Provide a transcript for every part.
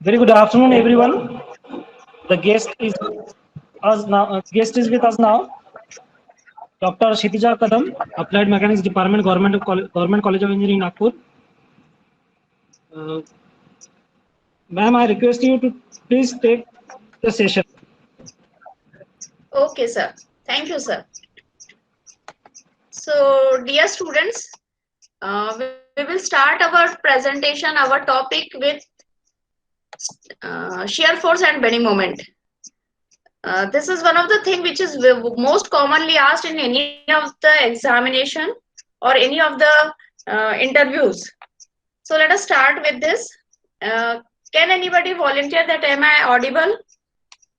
Very good afternoon, everyone. The guest is us now. Guest is with us now. Dr. Kshitija Kadam, Applied Mechanics Department, Government College of Engineering, Nagpur. Uh, Ma'am, I request you to please take the session. Okay, sir. Thank you, sir. So, dear students, we will start our presentation, our topic with shear force and bending moment. This is one of the things which is most commonly asked in any of the examination or any of the interviews. So, let us start with this. Can anybody volunteer that am I audible?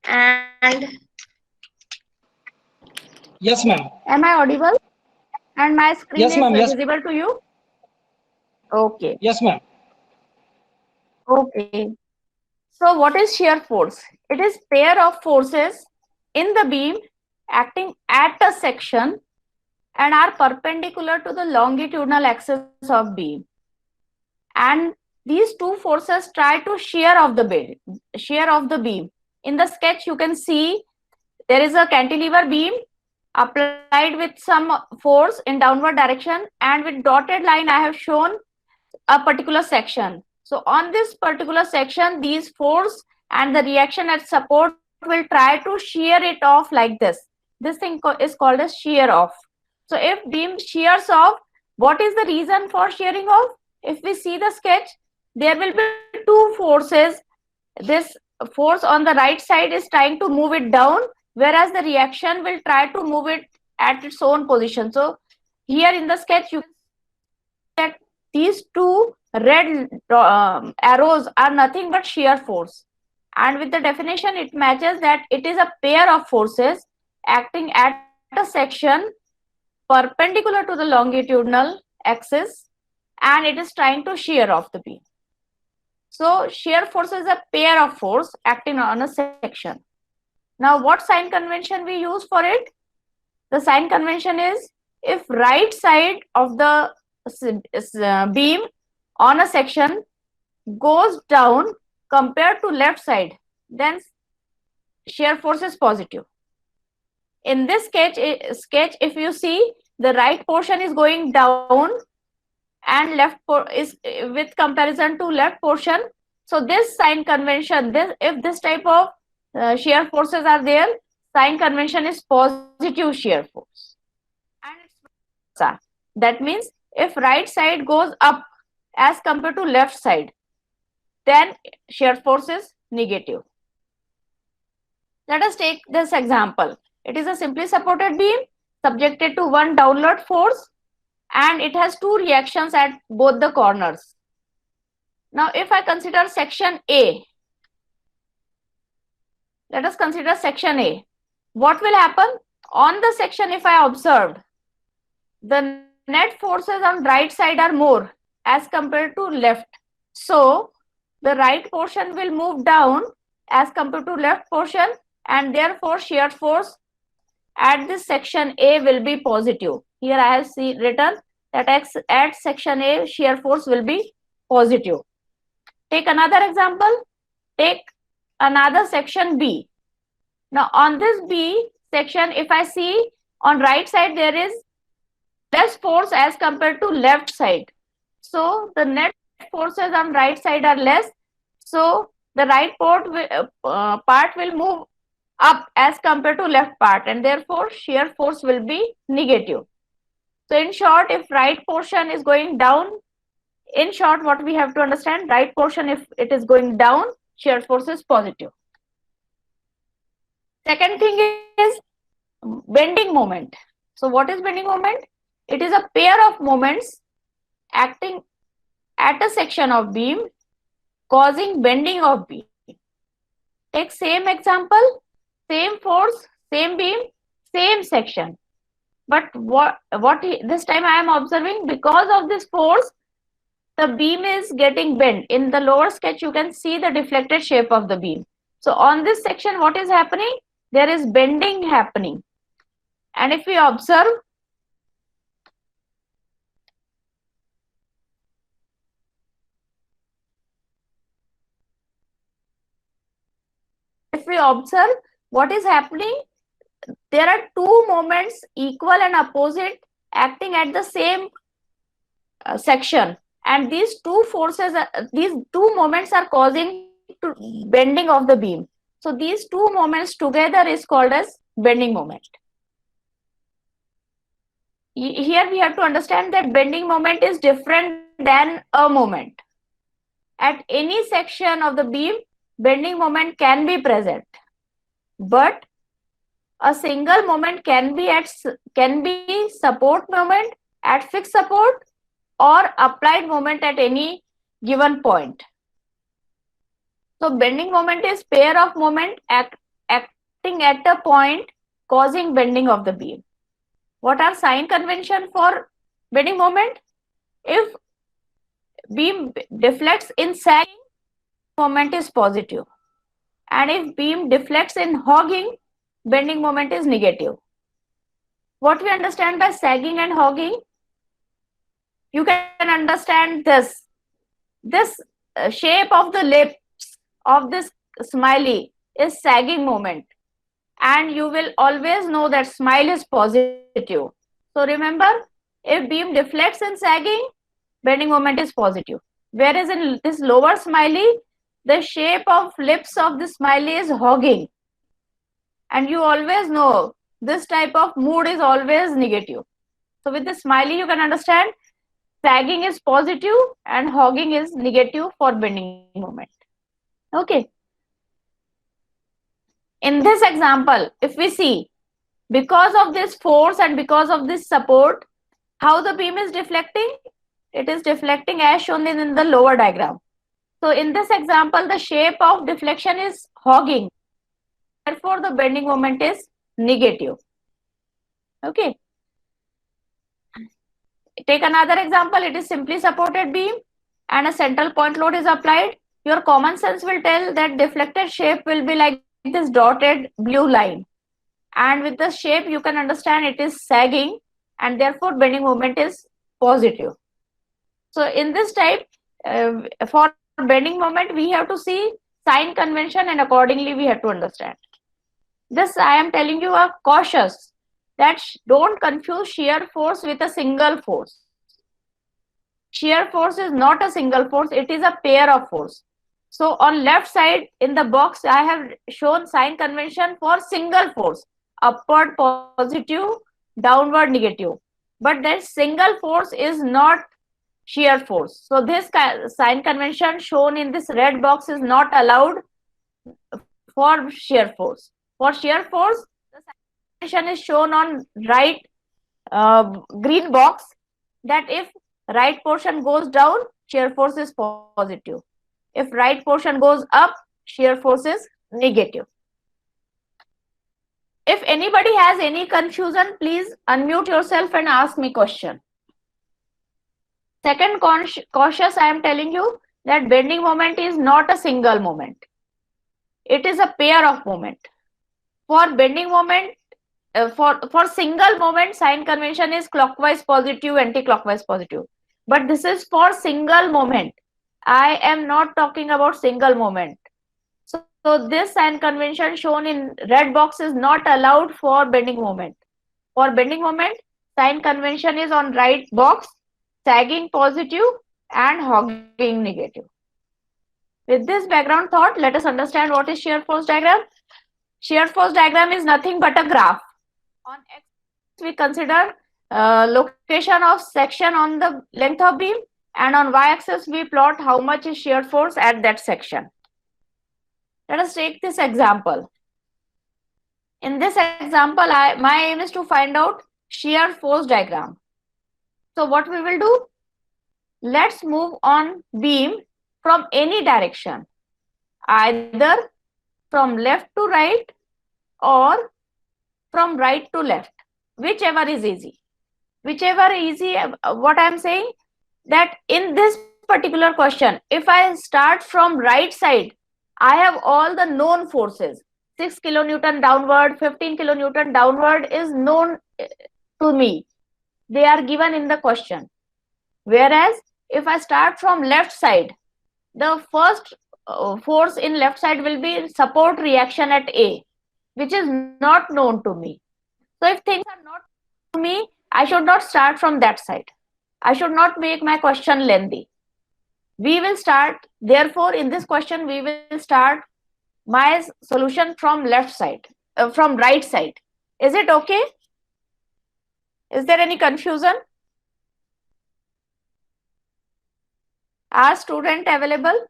And Yes, ma'am. am I audible? And my screen Yes, is ma'am. Yes. visible to you? Okay. Yes, ma'am. Okay. So what is shear force? It is pair of forces in the beam acting at a section and are perpendicular to the longitudinal axis of beam. And these two forces try to shear off the beam. In the sketch, you can see there is a cantilever beam applied with some force in downward direction, and with dotted line I have shown a particular section. So on this particular section, these force and the reaction at support will try to shear it off like this. This thing is called as shear off. So if beam shears off, what is the reason for shearing off? If we see the sketch, there will be two forces. This force on the right side is trying to move it down, whereas the reaction will try to move it at its own position. So here in the sketch, you that these two red arrows are nothing but shear force, and with the definition it matches that it is a pair of forces acting at a section perpendicular to the longitudinal axis, and it is trying to shear off the beam. So shear force is a pair of force acting on a section. Now what sign convention we use for it? The sign convention is, if right side of the beam on a section goes down compared to left side, then shear force is positive. In this sketch, if you see, the right portion is going down and is with comparison to left portion. So this sign convention, if this type of shear forces are there, sign convention is positive shear force. And it's that means if right side goes up as compared to left side, then shear force is negative. Let us take this example. It is a simply supported beam subjected to one downward force, and it has two reactions at both the corners. Now if I consider section A, let us consider section A. What will happen? On the section, if I observed, the net forces on right side are more as compared to left. So the right portion will move down as compared to left portion, and therefore shear force at this section A will be positive. Here I have written that at section A shear force will be positive. Take another example. Take another section B. Now on this B section, if I see on right side there is less force as compared to left side. So the net forces on right side are less. So the right part will move up as compared to left part, and therefore shear force will be negative. So in short, if right portion is going down, in short what we have to understand, right portion if it is going down, shear force is positive. Second thing is bending moment. So what is bending moment? It is a pair of moments acting at a section of beam causing bending of beam. Take same example, same force, same beam, same section. But this time I am observing, because of this force, the beam is getting bent. In the lower sketch, you can see the deflected shape of the beam. So on this section, what is happening? There is bending happening. And if we observe, if we observe what is happening, there are two moments, equal and opposite, acting at the same section, and these two forces, these two moments are causing bending of the beam. So these two moments together is called as bending moment. Here we have to understand that bending moment is different than a moment. At any section of the beam, bending moment can be present, but a single moment can be support moment at fixed support or applied moment at any given point. So bending moment is pair of moment acting at a point causing bending of the beam. What are sign convention for bending moment? If beam deflects in sagging, moment is positive, and if beam deflects in hogging, bending moment is negative. What we understand by sagging and hogging? You can understand this shape of the lips of this smiley is sagging moment, and you will always know that smile is positive. So remember, if beam deflects in sagging, bending moment is positive, whereas in this lower smiley, the shape of lips of the smiley is hogging, and you always know this type of mood is always negative. So with the smiley you can understand sagging is positive and hogging is negative for bending moment. Okay. In this example, if we see, because of this force and because of this support, how the beam is deflecting? It is deflecting as shown in the lower diagram. So in this example, the shape of deflection is hogging. Therefore, the bending moment is negative. Okay. Take another example. It is simply supported beam and a central point load is applied. Your common sense will tell that deflected shape will be like this dotted blue line. And with the shape, you can understand it is sagging, and therefore bending moment is positive. So in this type, for bending moment, we have to see sign convention, and accordingly we have to understand. This I am telling you are cautious that don't confuse shear force with a single force. Shear force is not a single force, it is a pair of force. So on left side in the box, I have shown sign convention for single force, upward positive, downward negative. But that single force is not shear force. So this sign convention shown in this red box is not allowed for shear force. For shear force, the sign convention is shown on right green box, that if right portion goes down, shear force is positive. If right portion goes up, shear force is negative. If anybody has any confusion, please unmute yourself and ask me question. Second cautious, I am telling you that bending moment is not a single moment. It is a pair of moment. For bending moment, for single moment, sign convention is clockwise positive, anti-clockwise positive. But this is for single moment. I am not talking about single moment. So this sign convention shown in red box is not allowed for bending moment. For bending moment, sign convention is on right box, sagging positive and hogging negative. With this background thought, let us understand what is shear force diagram. Shear force diagram is nothing but a graph. On X, we consider location of section on the length of beam, and on y-axis we plot how much is shear force at that section. Let us take this example. In this example, my aim is to find out shear force diagram. So what we will do? Let's move on beam from any direction, either from left to right or from right to left, whichever is easy. Whichever easy, what I am saying, that in this particular question, if I start from right side, I have all the known forces. 6 kilonewton downward, 15 kilonewton downward is known to me. They are given in the question. Whereas if I start from left side, the first force in left side will be support reaction at A, which is not known to me. So if things are not known to me, I should not start from that side. I should not make my question lengthy. We will start, therefore, in this question, we will start my solution from left side, from right side. Is it okay? Is there any confusion? Are student available?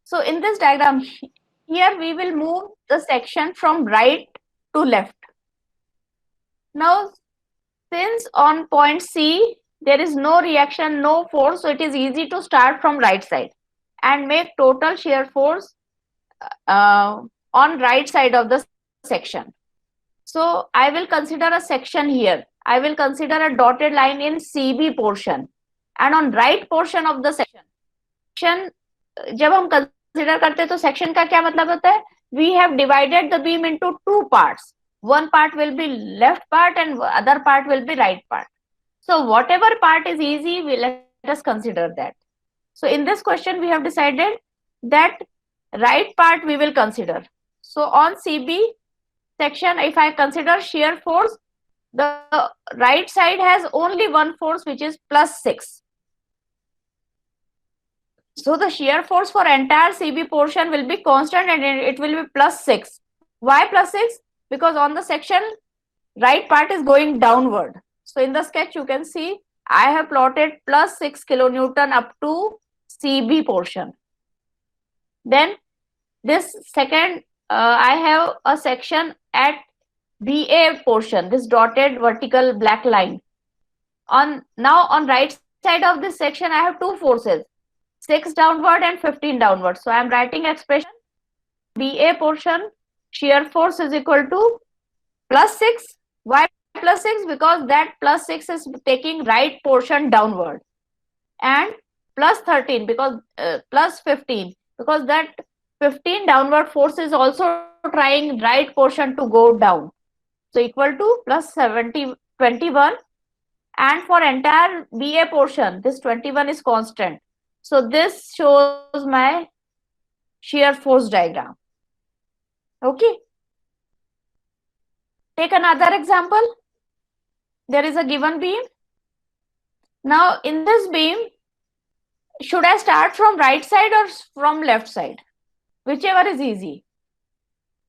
So in this diagram, here we will move the section from right to left. Now, since on point C, there is no reaction, no force, so it is easy to start from right side and make total shear force on right side of the section. So I will consider a section here. I will consider a dotted line in CB portion, and on right portion of the section, जब हम consider करते हैं तो section का क्या मतलब होता है? We have divided the beam into two parts. One part will be left part and other part will be right part. So whatever part is easy, let us consider that. So in this question, we have decided that right part we will consider. So on CB section, if I consider shear force, the right side has only one force, which is +6. So the shear force for entire CB portion will be constant and it will be +6. Why +6? Because on the section, right part is going downward. So in the sketch, you can see I have plotted +6 kilonewton up to CB portion. Then this second, I have a section at BA portion, this dotted vertical black line. Now on right side of this section, I have two forces, 6 downward and 15 downward. So I am writing expression BA portion shear force is equal to +6. Why +6? Because that +6 is taking right portion downward, and +13 because +15 because that 15 downward force is also trying right portion to go down. So equal to +21, and for entire BA portion, this 21 is constant. So this shows my shear force diagram. Okay. Take another example. There is a given beam. Now in this beam, should I start from right side or from left side? Whichever is easy.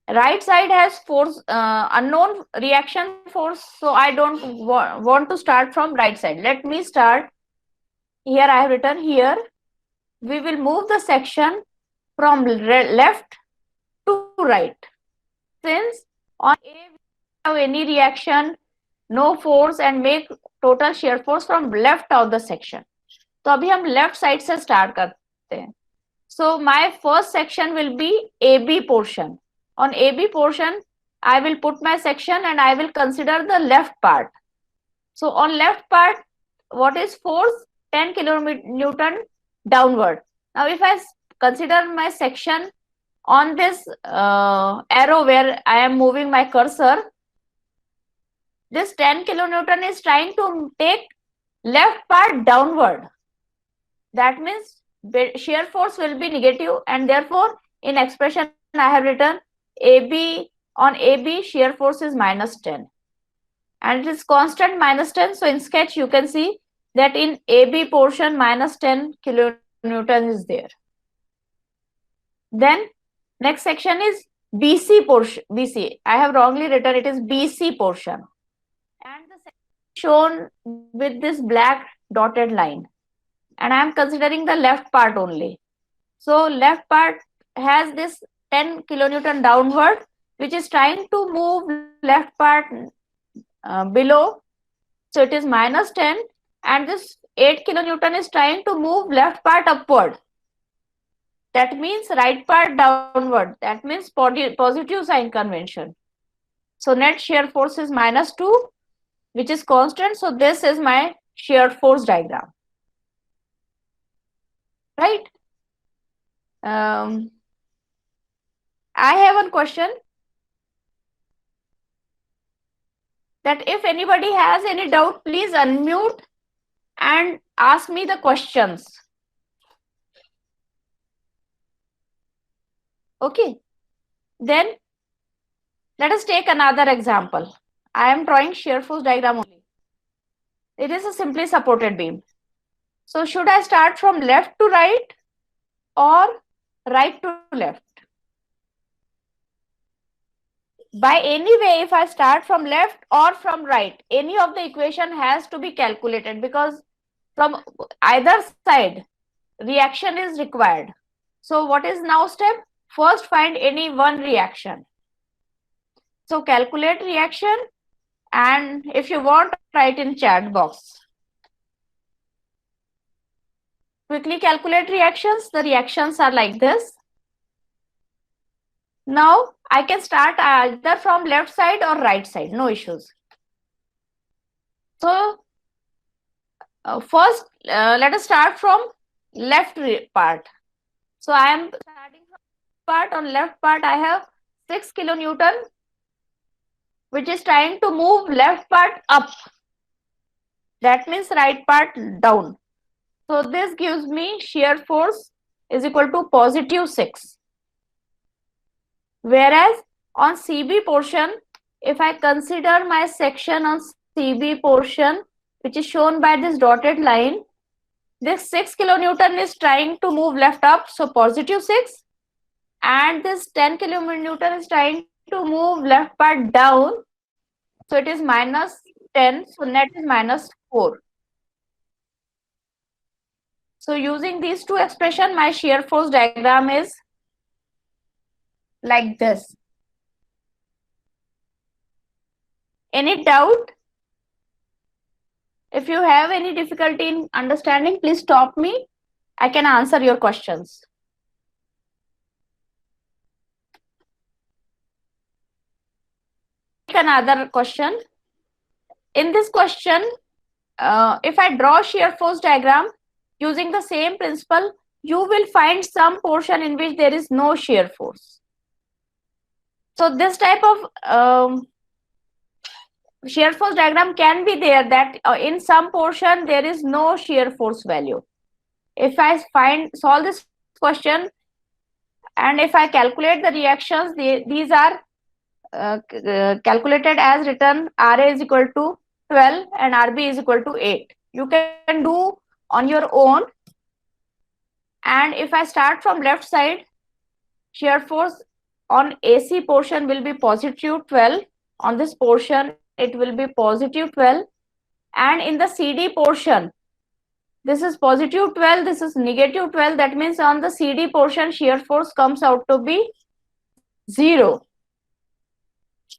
Right side has force, unknown reaction force, so I don't want to start from right side. Let me start. Here I have written here. We will move the section from left to right. Since on A we have any reaction, no force, and make total shear force from left of the section. तो अभी हम left side से start करते हैं. So my first section will be AB portion. On AB portion, I will put my section and I will consider the left part. So on left part, what is force? 10 kilonewton downward. Now if I consider my section on this arrow where I am moving my cursor, this 10 kilonewton is trying to take left part downward. That means shear force will be negative, and therefore in expression I have written AB, on AB shear force is -10, and it is constant -10. So in sketch you can see that in AB portion -10 kilonewton is there. Then next section is BC portion. BC, I have wrongly written, it is BC portion, and the section is shown with this black dotted line, and I am considering the left part only. So left part has this 10 kilonewton downward, which is trying to move left part below. So it is -10, and this 8 kilonewton is trying to move left part upward. That means right part downward. That means positive sign convention. So net shear force is -2, which is constant. So this is my shear force diagram. Right? I have one question. that if anybody has any doubt, please unmute and ask me the questions. Okay. Then let us take another example. I am drawing shear force diagram only. It is a simply supported beam. So should I start from left to right or right to left? By any way, if I start from left or from right, any of the equation has to be calculated, because from either side, reaction is required. So what is now step? First, find any one reaction. So calculate reaction, and if you want, write in chat box. Quickly calculate reactions. The reactions are like this. Now I can start either from left side or right side, no issues. So first, let us start from left part. So I am starting from part. On left part, I have 6 kilonewton, which is trying to move left part up. That means right part down. So this gives me shear force is equal to positive 6. Whereas on CB portion, if I consider my section on CB portion, which is shown by this dotted line, this 6 kilonewton is trying to move left up, so positive 6, and this 10 kilonewton is trying to move left part down, so it is minus 10, so net is minus 4. So using these two expressions, my shear force diagram is like this. Any doubt? If you have any difficulty in understanding, please stop me. I can answer your questions. Another question. In this question, if I draw shear force diagram using the same principle, you will find some portion in which there is no shear force. So this type of shear force diagram can be there, that in some portion there is no shear force value. If I solve this question and if I calculate the reactions, these are calculated as written. RA is equal to 12 and RB is equal to 8. You can do on your own. And if I start from left side, shear force on AC portion will be positive 12. On this portion, it will be positive 12. And in the CD portion, this is positive 12, this is negative 12. That means on the CD portion, shear force comes out to be 0.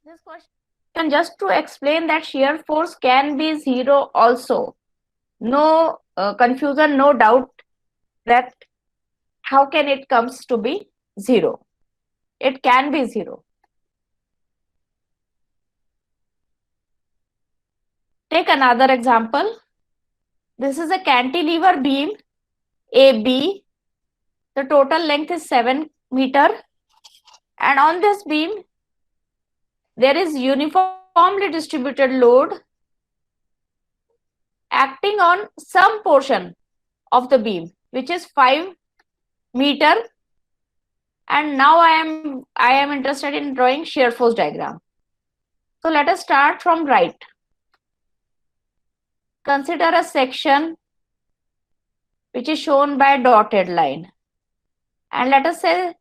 This question just to explain that shear force can be 0 also. No confusion, no doubt that how can it comes to be 0. It can be 0. Take another example. This is a cantilever beam AB. The total length is 7 meters. And on this beam, there is uniformly distributed load acting on some portion of the beam, which is 5 meters. And now I am interested in drawing shear force diagram. So let us start from right. Consider a section which is shown by a dotted line. And let us say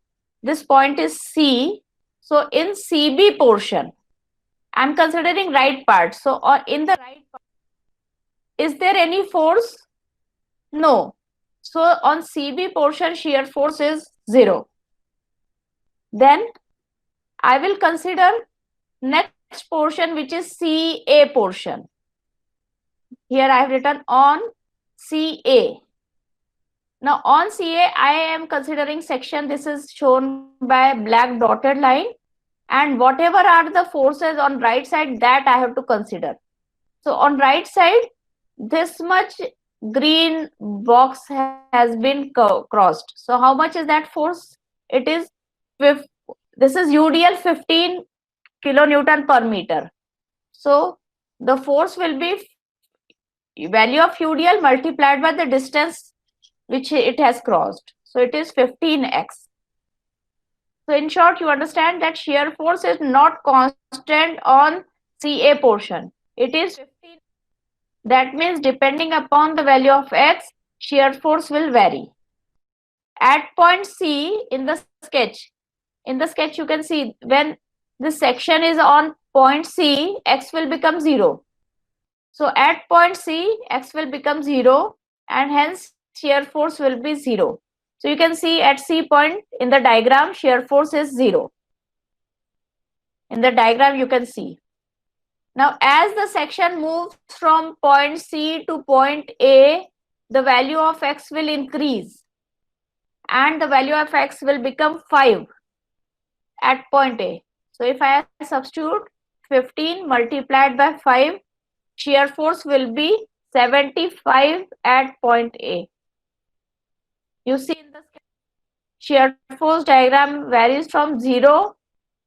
this point is C. So in CB portion, I'm considering right part. So in the right part, is there any force? No. So on CB portion, shear force is 0. Then I will consider next portion, which is CA portion. Here I have written on CA. Now on CA, I am considering section. This is shown by black dotted line. And whatever are the forces on right side, that I have to consider. So on right side, this much green box has been crossed. So how much is that force? It is, this is UDL 15 kilonewton per meter. So the force will be value of UDL multiplied by the distance which it has crossed. So it is 15x. So in short, you understand that shear force is not constant on CA portion. It is 15. That means depending upon the value of x, shear force will vary. At point C in the sketch you can see when this section is on point C, x will become 0. So at point C, x will become 0 and hence shear force will be 0. So you can see at C point in the diagram, shear force is 0. In the diagram you can see. Now as the section moves from point C to point A, the value of x will increase and the value of x will become 5 at point A. So if I substitute 15 multiplied by 5, shear force will be 75 at point A. You see in the shear force diagram varies from 0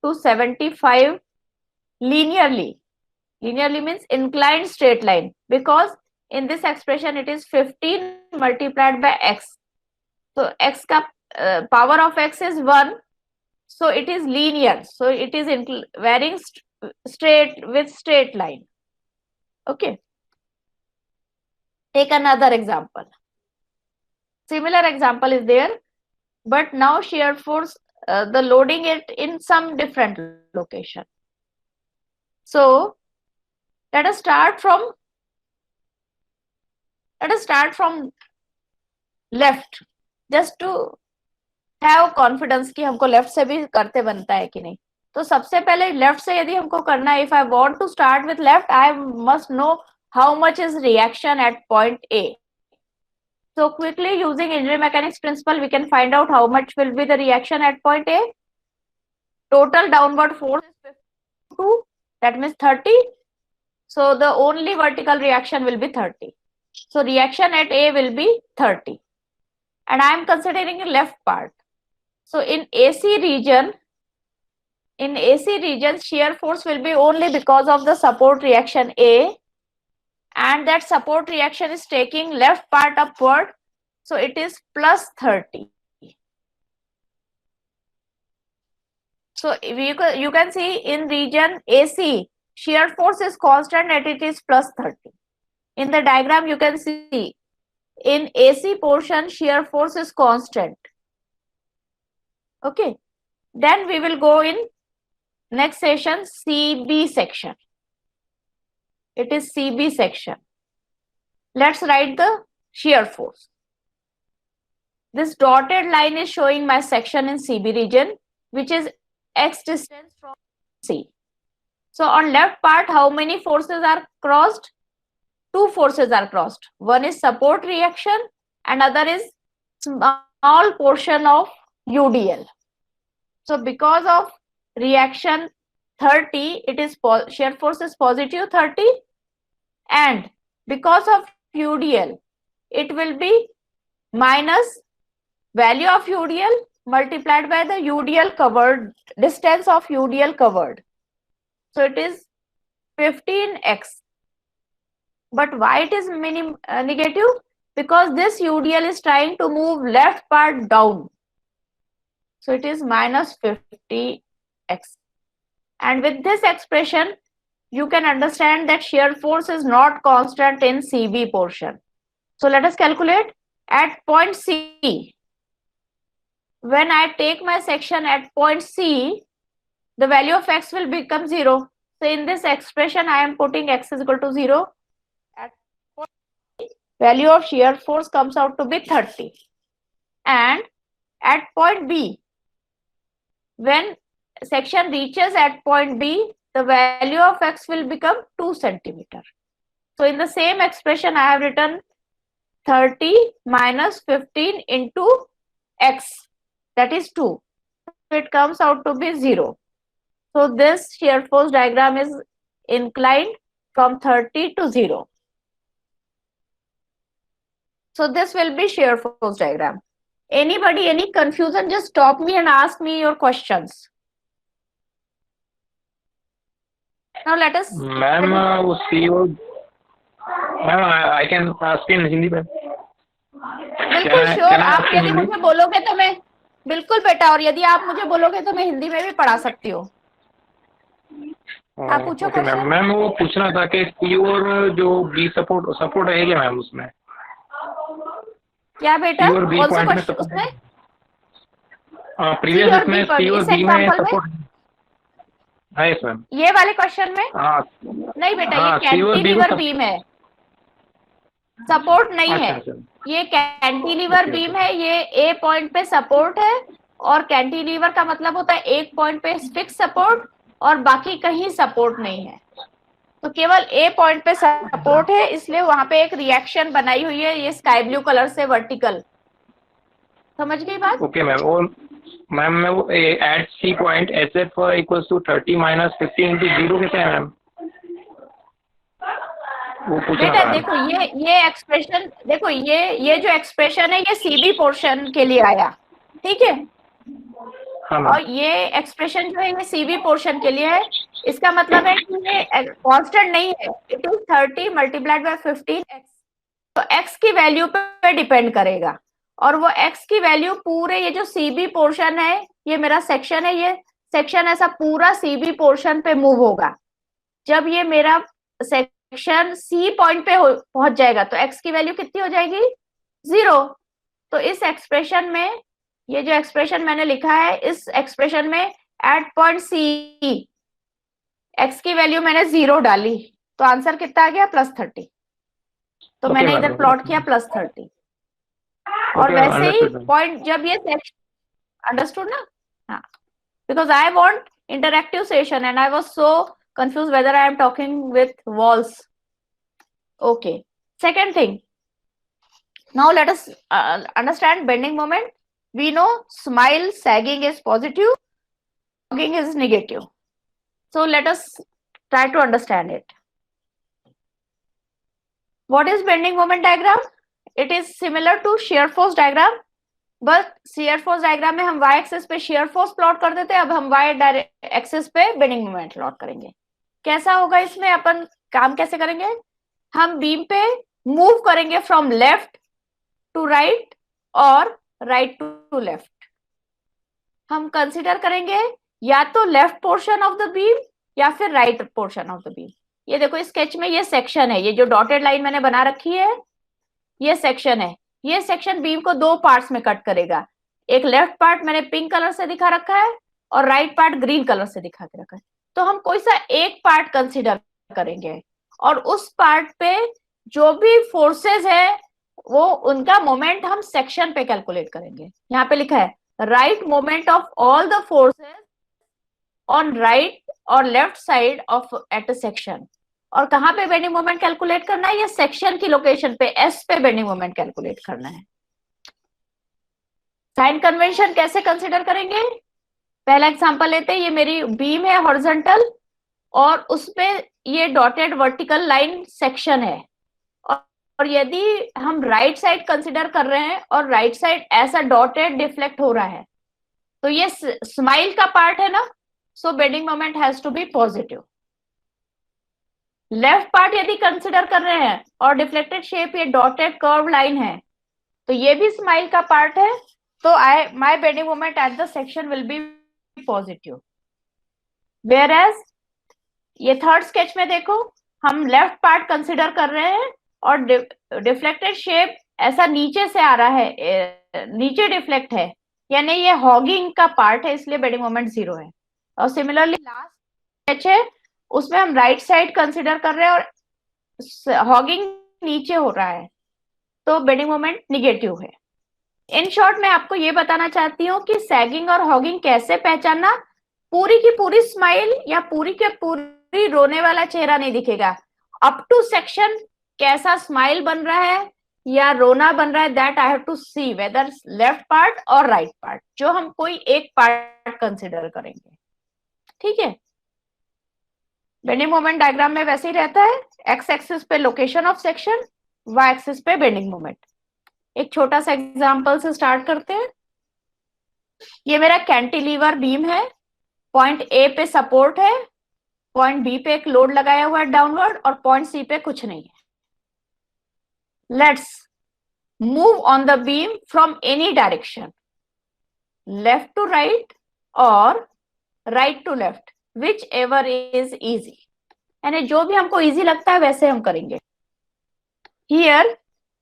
to 75 linearly. Linearly means inclined straight line, because in this expression it is 15 multiplied by x. So x ka power of x is 1. So it is linear. So it is varying straight with straight line. Okay. Take another example. Similar example is there, but now shear force, the loading it in some different location. So let us start from left, just to have confidence कि हमको left से भी करते बनता है कि नहीं. तो सबसे पहले लेफ्ट से यदि हमको करना है, if I want to start with left, I must know how much is reaction at point A. So quickly using engineering mechanics principle, we can find out how much will be the reaction at point A. Total downward force is 52, that means 30. So the only vertical reaction will be 30. So reaction at A will be 30. And I am considering the left part. So in AC region, shear force will be only because of the support reaction A, and that support reaction is taking left part upward. So it is plus 30. So you can see in region AC, shear force is constant and it is plus 30. In the diagram, you can see in AC portion, shear force is constant. Okay. Then we will go in next session, CB section. It is CB section. Let's write the shear force. This dotted line is showing my section in CB region, which is x distance from C. So on left part, how many forces are crossed? Two forces are crossed. One is support reaction and other is small portion of UDL. So because of reaction 30, it is shear force is positive 30, and because of UDL, it will be minus value of UDL multiplied by the UDL covered, distance of UDL covered. So it is 15x. But why it is negative? Because this UDL is trying to move left part down. So it is minus 50x. And with this expression, you can understand that shear force is not constant in CB portion. So let us calculate at point C. When I take my section at point C, the value of x will become 0. So in this expression, I am putting x is equal to 0. At point C, value of shear force comes out to be 30. And at point B, when section reaches at point B, the value of x will become 2 centimeter. So in the same expression, I have written 30 minus 15 into x, that is 2. So it comes out to be 0. So this shear force diagram is inclined from 30 to 0. So this will be shear force diagram. Anybody, any confusion, just stop me and ask me your questions. Now let us. Ma'am वो CO, ma'am I can ask in Hindi ma'am. बिल्कुल sure, आप यदि मुझे बोलोगे तो मैं, बिल्कुल बेटा, और यदि आप मुझे बोलोगे तो मैं हिंदी में भी पढ़ा सकती हूँ। आप पूछो ओके मैम। क्वेश्चन। मैम वो पूछना था कि C और जो B सपोर्ट है क्या मैम उसमें? क्या बेटा, C और B कौन सा पॉइंट में क्वेश्चन सपोर्ट उसमें? है? प्रीवियस और इसमें B पर, C और इस B में एग्जांपल में, सपोर्ट है यस मैम। ये वाले क्वेश्चन में हाँ नहीं बेटा, ये हाँ, C और B कैंटिलीवर को बीम है, सपोर्ट नहीं अच्छा है। अच्छा। ये कैंटिलीवर ओके बीम ओके। है, ये ए पॉइंट पे सपोर्ट है, और कैंटिलीवर का मतलब होता है एक पॉइंट पे फिक्स सपोर्ट और बाकी कहीं सपोर्ट नहीं है। तो केवल ए पॉइंट पे सपोर्ट है, इसलिए वहां पे एक रिएक्शन बनाई हुई है ये स्काई ब्लू कलर से वर्टिकल। समझ गई बात? Okay ma'am. और मैम मैं वो at C point SF equals to 30 - 15 into 0 कैसे है मैम? वो पूछना बेटा था। देखो, ये एक्सप्रेशन देखो, ये जो एक्सप्रेशन है ये सीबी पोर्शन के लिए आया, ठीक है? हाँ मैम। और ये एक्सप्रेशन जो है ये सीबी पोर्शन के लिए है। इसका मतलब है कि ये कांस्टेंट नहीं है, it is 30 multiplied by 15x। तो x की वैल्यू पे डिपेंड करेगा, और वो x की वैल्यू पूरे ये जो सीबी पोर्शन है, ये मेरा सेक्शन है, ये सेक्शन ऐसा पूरा सीबी पोर्शन पे मूव होगा। जब ये मेरा सेक्शन सी पॉइंट पे पहुंच जाएगा तो x की वैल्यू कितनी हो जाएगी? 0। तो इस एक्सप्रेशन में, ये जो एक्सप्रेशन मैंने लिखा है, इस एक्सप्रेशन में एट पॉइंट सी x की वैल्यू मैंने 0 डाली, तो आंसर कितना आ गया? +30। तो ओके मैंने मैम। इधर प्लॉट किया +30। और ओके मैम, वैसे ही अंडरस्टूड मैम। पॉइंट जब ये सेक्शन, अंडरस्टूड ना? हाँ, because I want interactive session and I was so confused whether I am talking with walls. Okay. Second thing. Now let us understand bending moment. We know smile, sagging is positive, sagging is negative. So let us try to understand it. What is bending moment diagram? It is similar to shear force diagram, but shear force diagram में हम y axis पे shear force plot करते थे, अब हम y axis पे bending moment plot करेंगे। कैसा होगा इसमें? अपन काम कैसे करेंगे? हम बीम पे मूव करेंगे फ्रॉम लेफ्ट टू राइट और राइट टू लेफ्ट। हम कंसिडर करेंगे या तो left portion of the beam या फिर right portion of the beam. ये देखो स्केच में ये सेक्शन है, ये जो डॉटेड लाइन मैंने बना रखी है ये सेक्शन है। ये सेक्शन बीम को दो पार्ट्स में कट करेगा। एक लेफ्ट पार्ट मैंने पिंक कलर से दिखा रखा है और राइट पार्ट ग्रीन कलर से दिखा के रखा है। तो हम कोई सा एक पार्ट कंसिडर करेंगे और उस पार्ट पे जो भी फोर्सेस है वो उनका मोमेंट हम सेक्शन पे कैलकुलेट करेंगे। यहाँ पे लिखा है right moment of all the forces on right और left side of at a section. और कहाँ पे बेंडिंग मोमेंट कैलकुलेट करना है? ये सेक्शन की लोकेशन पे एस पे बेंडिंग मोमेंट कैलकुलेट करना है। साइन कन्वेंशन कैसे कंसिडर करेंगे? पहला एग्जांपल लेते हैं। ये मेरी बीम है हॉरिजॉन्टल और उसपे ये डॉटेड वर्टिकल लाइन सेक्शन है, और यदि हम राइट साइड कंसिडर कर रहे हैं और राइट साइड ऐसा डॉटेड डिफ्लेक्ट हो रहा है तो ये स्माइल का पार्ट है ना, so bending moment has to be positive. Left part यदि कंसिडर कर रहे हैं और डिफ्लेक्टेड शेप ये डॉटेड कर्व लाइन है तो ये भी स्माइल का पार्ट है, तो my bending moment at the section will be positive. Whereas ये थर्ड स्केच में देखो, हम लेफ्ट पार्ट कंसिडर कर रहे हैं और डिफ्लेक्टेड शेप ऐसा नीचे से आ रहा है, नीचे डिफ्लेक्ट है, यानी ये हॉगिंग का पार्ट है, इसलिए बेंडिंग मोमेंट 0 है। और सिमिलरली लास्ट स्केच है उसमें हम राइट साइड कंसिडर कर रहे हैं और हॉगिंग नीचे हो रहा है तो बेंडिंग मोमेंट निगेटिव है। इन शॉर्ट मैं आपको ये बताना चाहती हूँ कि सैगिंग और हॉगिंग कैसे पहचानना। पूरी की पूरी स्माइल या पूरी के पूरी रोने वाला चेहरा नहीं दिखेगा, अप टू सेक्शन कैसा स्माइल बन रहा है या रोना बन रहा है, that I have to see whether left part और राइट पार्ट, जो हम कोई एक पार्ट कंसिडर करेंगे। ठीक है, बेंडिंग मोमेंट डायग्राम में वैसे ही रहता है, एक्स एक्सिस पे location of section, y axis पे बेंडिंग मोमेंट। एक छोटा सा एग्जांपल से स्टार्ट करते हैं। ये मेरा कैंटिलीवर बीम है, पॉइंट ए पे सपोर्ट है पॉइंट बी पे एक लोड लगाया हुआ है डाउनवर्ड और पॉइंट सी पे कुछ नहीं है. Let's move on the beam from any direction, left to right और right to left, which is easy. यानी जो भी हमको इजी लगता है वैसे हम करेंगे. Here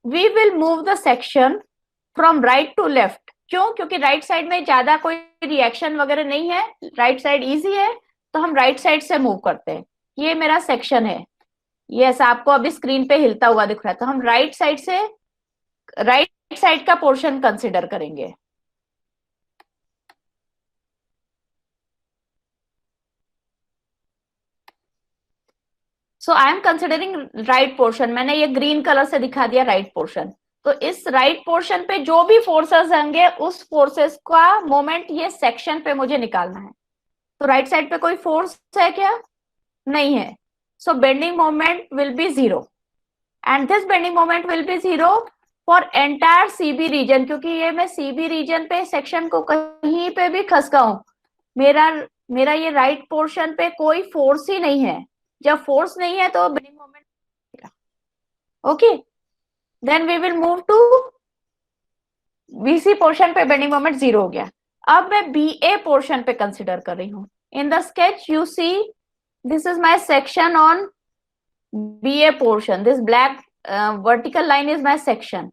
we will move the section from right to left. क्यों? क्योंकि राइट साइड में ज्यादा कोई रिएक्शन वगैरह नहीं है, राइट साइड इजी है, तो हम राइट साइड से मूव करते हैं. ये मेरा सेक्शन है, ये ऐसा आपको अभी स्क्रीन पे हिलता हुआ दिख रहा है, तो हम राइट साइड से राइट साइड का पोर्शन कंसिडर करेंगे. So I am considering right portion. मैंने ये ग्रीन कलर से दिखा दिया राइट पोर्शन. तो इस राइट पोर्शन पे जो भी फोर्सेस होंगे उस फोर्सेस का मोमेंट ये सेक्शन पे मुझे निकालना है. तो राइट साइड पे कोई फोर्स है क्या? नहीं है. So bending moment will be 0 and this bending moment will be 0 for entire CB region. क्योंकि ये मैं सीबी रीजन पे सेक्शन को कहीं पे भी खसकाऊं, मेरा ये राइट पोर्शन पे कोई फोर्स ही नहीं है. जब फोर्स नहीं है तो bending moment. Okay, then we will move to BC portion पे बेंडिंग मोमेंट 0 हो गया. अब मैं बीए पोर्शन पे कंसिडर कर रही हूँ. In the sketch you see this is my section on BA portion. This black vertical line is my section.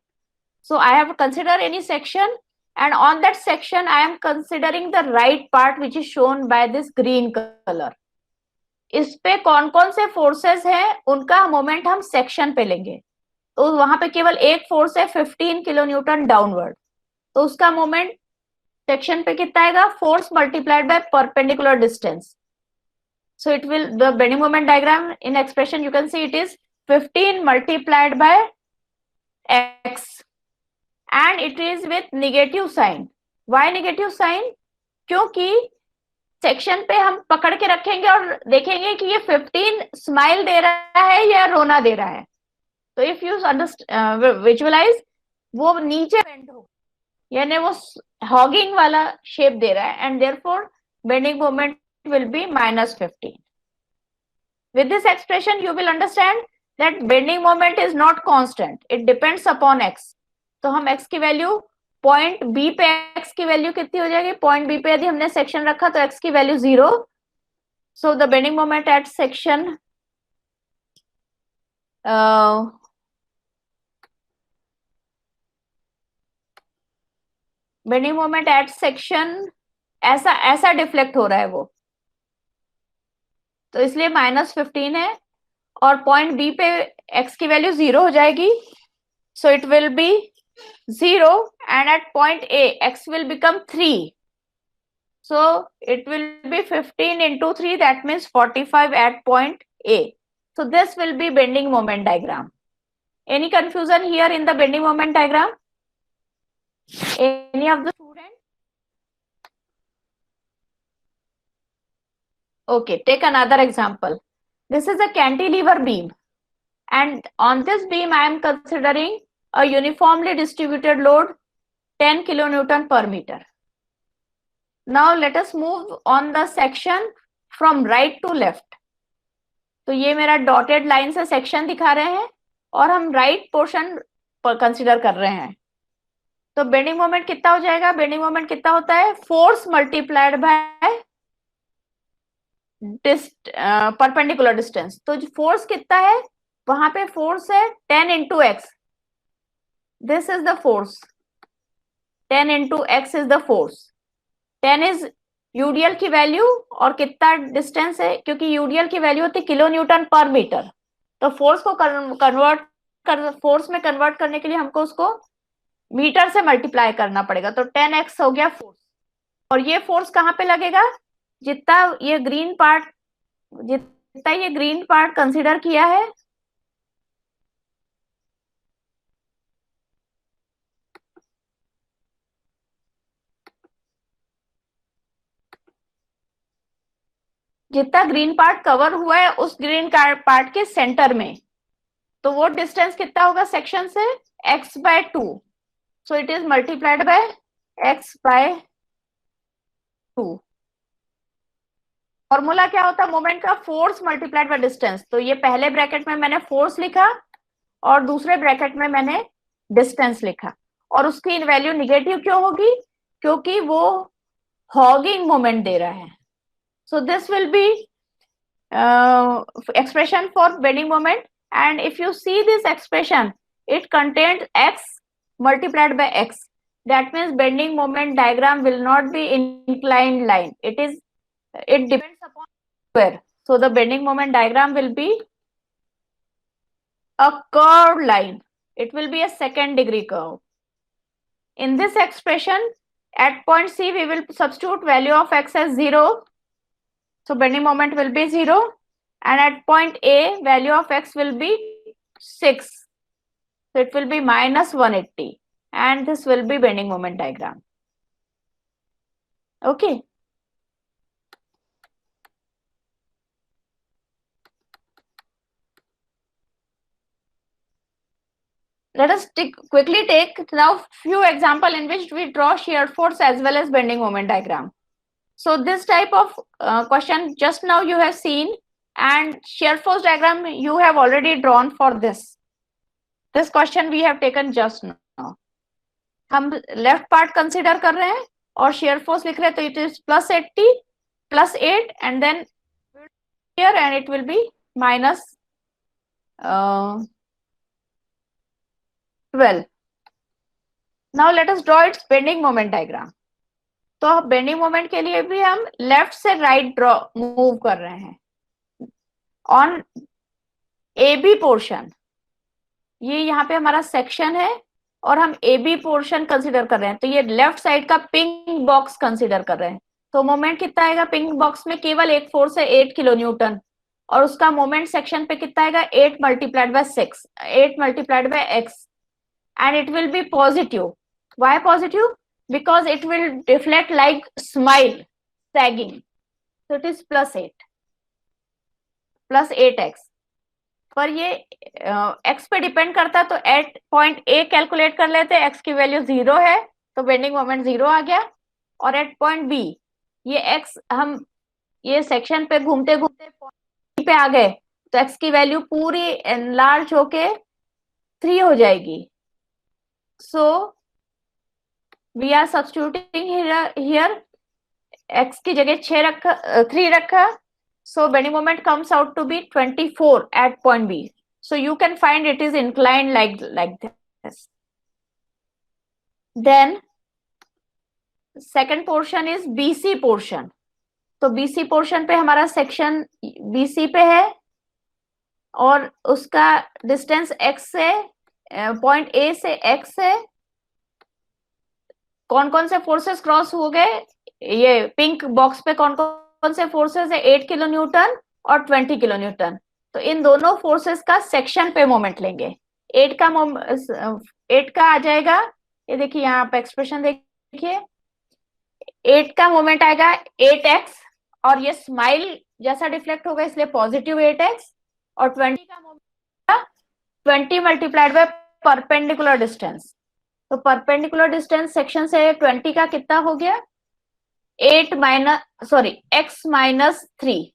So I have to consider any section, and on that section I am considering the right part which is shown by this green color. इस पे कौन कौन से forces हैं उनका moment हम section पे लेंगे. तो वहां पे केवल एक फोर्स है 15 किलो न्यूटन डाउनवर्ड, तो उसका मोमेंट सेक्शन पे कितना आएगा? Force multiplied by perpendicular distance. So it will, the bending moment diagram in expression you can see it is 15 multiplied by x and it is with negative sign. Why negative sign? क्योंकि section पे हम पकड़ के रखेंगे और देखेंगे कि ये 15 स्माइल दे रहा है या रोना दे रहा है. तो इफ यू विजुअलाइज वो नीचे बेंड हो, यानी वो हॉगिंग वाला शेप दे रहा है and therefore bending moment will be minus 15. With this expression you will understand that bending moment is not constant, it depends upon x. तो हम x की वैल्यू पॉइंट b पे x की वैल्यू कितनी हो जाएगी? पॉइंट b पे यदि हमने सेक्शन रखा तो x की value 0. So the bending moment at section bending moment at section ऐसा डिफ्लेक्ट हो रहा है वो, तो इसलिए -15 है और पॉइंट बी पे x की वैल्यू 0 हो जाएगी. So it will be 0 and at point A x will become 3. So it will be 15 into 3, that means 45 at point A. So this will be bending moment diagram. Any confusion here in the bending moment diagram? Any of the student? Okay, take another example. This is a cantilever beam, and on this beam I am considering a uniformly distributed load 10 kilonewton per meter. Now let us move on the section from right to left. तो ये मेरा dotted line से section दिखा रहे हैं और हम right portion पर कंसिडर कर रहे हैं. तो बेंडिंग मोमेंट कितना हो जाएगा? बेंडिंग मोमेंट कितना होता है? Force multiplied by perpendicular distance. तो फोर्स कितना है? वहां पे फोर्स है 10 into x. This is the force. 10 into x is the force. 10 is UDL की वैल्यू और कितना डिस्टेंस है? क्योंकि यूडीएल की वैल्यू होती है किलो न्यूटन पर मीटर. तो फोर्स को फोर्स में कन्वर्ट करने के लिए हमको उसको मीटर से मल्टीप्लाई करना पड़ेगा. तो 10x हो गया फोर्स. और ये फोर्स कहाँ पे लगेगा? जितना ये ग्रीन पार्ट कंसीडर किया है, जितना ग्रीन पार्ट कवर हुआ है उस ग्रीन पार्ट के सेंटर में, तो वो डिस्टेंस कितना होगा सेक्शन से? x/2. So it is multiplied by x/2. Formula क्या होता है मोमेंट का? Force multiplied by distance. तो ये पहले ब्रैकेट में मैंने फोर्स लिखा और दूसरे ब्रैकेट में मैंने डिस्टेंस लिखा, और उसकी वैल्यू निगेटिव क्यों होगी? क्योंकि वो हॉगिंग मोमेंट दे रहा है। So this will be expression for bending moment, and if you see this expression, it contains x multiplied by x. That means bending moment diagram will not be inclined line. It depends upon where. So the bending moment diagram will be a curved line. It will be a second degree curve. In this expression, at point C, we will substitute value of x as 0. So bending moment will be 0. And at point A, value of x will be 6. So it will be minus 180. And this will be bending moment diagram. Okay. Let us quickly take now few example in which we draw shear force as well as bending moment diagram. So this type of question just now you have seen, and shear force diagram you have already drawn for this. This question we have taken just now. हम left part consider कर रहे हैं और shear force लिख रहे हैं, तो it is plus 80 plus 8 and then here and it will be minus 12. Now let us draw its bending moment diagram. तो बेंडिंग मोमेंट के लिए भी हम लेफ्ट से राइट ड्रॉ मूव कर रहे हैं ऑन ए बी पोर्शन। ये यहाँ पे हमारा सेक्शन है और हम ए बी पोर्शन कंसिडर कर रहे हैं, तो ये लेफ्ट साइड का पिंक बॉक्स कंसिडर कर रहे हैं। तो मोमेंट कितना आएगा पिंक बॉक्स में? केवल एक फोर्स है 8 किलो न्यूटन, और उसका मोमेंट सेक्शन पे कितना आएगा? 8 multiplied by 6, 8 multiplied by x, and it will be positive. Why positive? Because it will deflect like smile, sagging. So it is plus 8, plus 8x. पर ये x पे depend करता है, तो एट पॉइंट ए कैलकुलेट कर लेते हैं। x की वैल्यू 0 है तो बेंडिंग मोमेंट 0 आ गया, और एट पॉइंट बी ये x हम ये सेक्शन पे घूमते घूमते पॉइंट पे आ गए, तो x की वैल्यू पूरी एनलार्ज होके 3 हो जाएगी। सो we are substituting here x की जगह 3 रखा, so bending moment comes out to be 24 at point B. So you can find it is inclined like this. Then second portion is BC portion. तो BC portion पे हमारा section BC पे है और उसका डिस्टेंस x से point A से x है। कौन कौन से फोर्सेस क्रॉस हो गए? ये पिंक बॉक्स पे कौन कौन से फोर्सेस है? 8 किलो न्यूटन और 20 किलो न्यूटन। तो इन दोनों फोर्सेस का सेक्शन पे मोमेंट लेंगे। 8 का आ जाएगा, ये देखिए यहाँ पे एक्सप्रेशन देखिए, 8 का मोमेंट आएगा 8x, और ये स्माइल जैसा डिफ्लेक्ट होगा इसलिए पॉजिटिव 8x, और 20 का moment 20 multiplied by perpendicular distance. तो परपेंडिकुलर डिस्टेंस सेक्शन से 20 का कितना हो गया? x minus 3.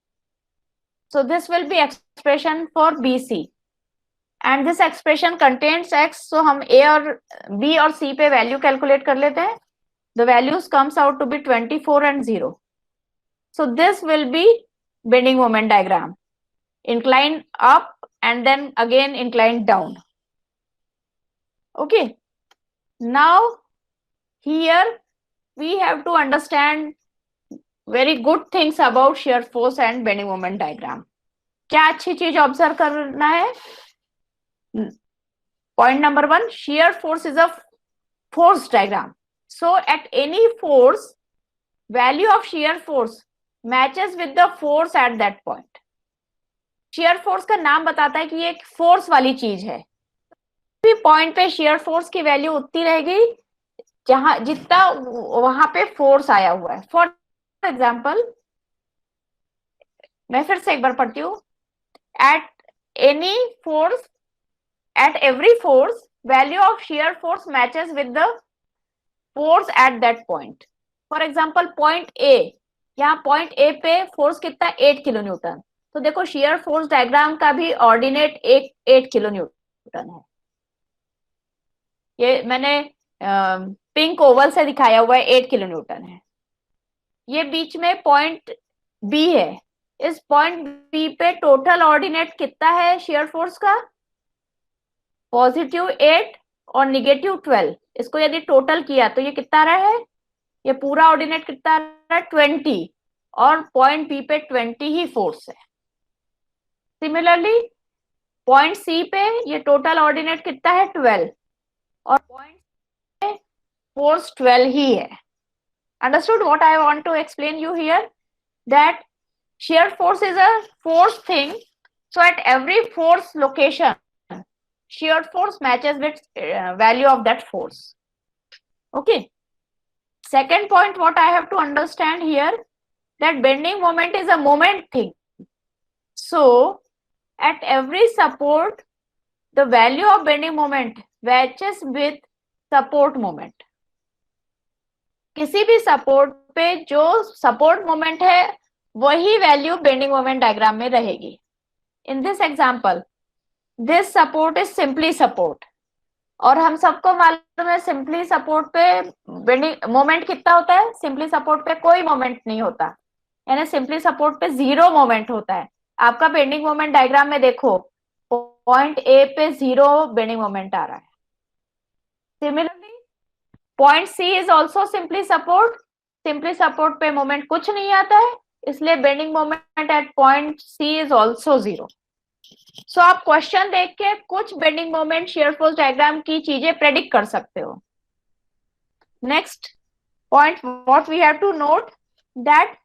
So this will be expression for BC, and this expression contains x. So हम A और B और C पे वैल्यू कैलकुलेट कर लेते हैं। The values comes out to be 24 and 0. So this will be bending moment diagram. Incline up and then again incline down. Okay. Now here we have to understand very good things about shear force and bending moment diagram. क्या अच्छी चीज observe करना है? Point number 1, shear force is a force diagram. So at any force, value of shear force matches with the force at that point. shear force का नाम बताता है कि ये एक फोर्स वाली चीज है। भी पॉइंट पे shear force की वैल्यू उतनी रहेगी जहां जितना वहां पे फोर्स आया हुआ है। फॉर एग्जाम्पल मैं फिर से एक बार पढ़ती हूँ। At any force, at every force, value of shear force matches with the force at that point. For example, point A, यहाँ पॉइंट ए पे फोर्स कितना, 8 किलो न्यूटन। तो देखो शेयर फोर्स डायग्राम का भी ऑर्डिनेट 8 किलो न्यूटन है। ये मैंने पिंक ओवल से दिखाया हुआ है, 8 किलो न्यूटन है। ये बीच में पॉइंट बी है, इस पॉइंट बी पे टोटल ऑर्डिनेट कितना है शेयर फोर्स का, +8 और -12। इसको यदि टोटल किया तो ये कितना आ रहा है, ये पूरा ऑर्डिनेट कितना आ रहा है, 20, और पॉइंट बी पे 20 ही फोर्स है। सिमिलरली पॉइंट सी पे ये टोटल ऑर्डिनेट कितना है, 12, और पॉइंट पे फोर्स 12 ही है। Understood what I want to explain you here? That shear force is a force thing. So at every force location, shear force matches with value of that force. Okay. Second point, what I have to understand here, that bending moment is a moment thing. So at every support, the value of bending moment matches with support moment. किसी भी support पे जो support moment है वही value bending moment diagram में रहेगी। In this example this support is simply support, और हम सबको मालूम है सिंपली सपोर्ट पे बेंडिंग मोमेंट कितना होता है, सिंपली सपोर्ट पे कोई मोमेंट नहीं होता, यानी सिंपली सपोर्ट पे 0 मोमेंट होता है। आपका बेंडिंग मोमेंट डायग्राम में देखो पॉइंट ए पे 0 बेंडिंग मोमेंट आ रहा है। Similarly point C is also simply support, simply support पे मोमेंट कुछ नहीं आता है, इसलिए bending moment at point C is also 0। So आप क्वेश्चन देख के कुछ bending moment shear force diagram की चीजें प्रेडिक्ट कर सकते हो। Next point what we have to note, that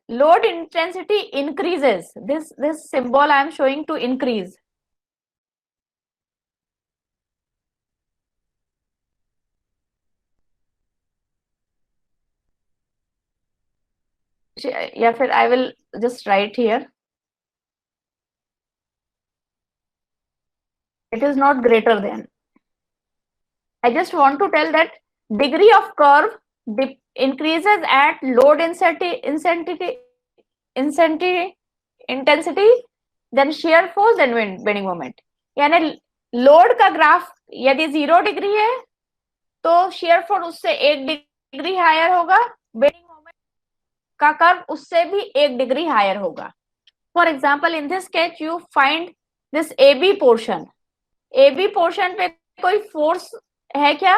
load intensity increases, this symbol I am showing to increase. या फिर I will just write here, it is not greater than. I just want to tell that degree of curve increases at load intensity, then shear force, then bending moment. यानी load का graph यदि 0 degree है तो shear force उससे 1 degree higher होगा, bending moment का curve उससे भी 1 डिग्री हायर होगा। For example in this case you find this AB portion, AB portion पे कोई फोर्स है क्या,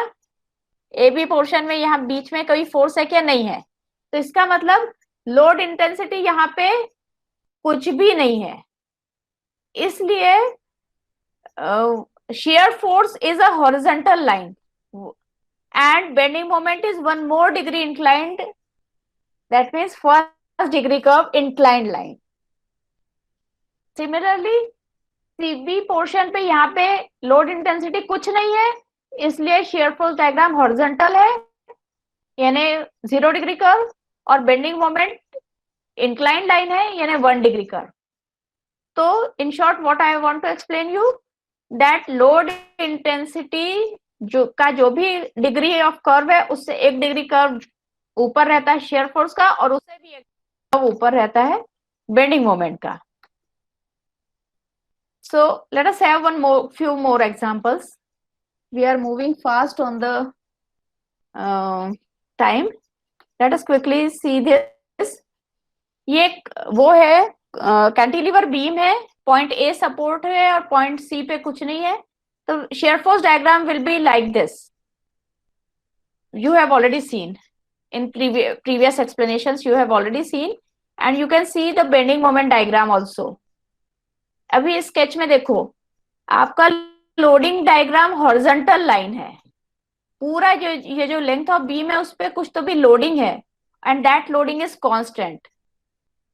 AB पोर्शन में यहाँ बीच में कोई फोर्स है क्या, नहीं है, तो इसका मतलब लोड इंटेंसिटी यहाँ पे कुछ भी नहीं है, इसलिए shear force is a horizontal line and bending moment is 1 more degree inclined, that means first degree curve inclined line. Similarly CB portion पे यहाँ पे लोड इंटेंसिटी कुछ नहीं है, इसलिए शेयर फोर्स डायग्राम हॉरिजॉन्टल है, यानी 0 डिग्री कर्व, और बेंडिंग मोमेंट इंक्लाइन लाइन है, यानी 1 डिग्री कर्व। तो in short what I want to explain you, that load intensity जो भी डिग्री ऑफ कर्व है उससे 1 डिग्री कर्व ऊपर रहता है शेयर फोर्स का, और उससे भी 1 कर्व ऊपर रहता है बेंडिंग मोमेंट का। So let us have few more examples. We are moving fast on the time. Let us quickly see this. ये वो है कैंटिलीवर बीम है, पॉइंट ए सपोर्ट है और पॉइंट सी पे कुछ नहीं है, तो share force diagram will be like this. You have already seen in previous explanations, you have already seen, and you can see the bending moment diagram also. अभी sketch में देखो आपका लोडिंग डायग्राम हॉरिजॉन्टल लाइन है, पूरा ये जो length of beam है उस पे कुछ तो भी लोडिंग है, and that loading is constant.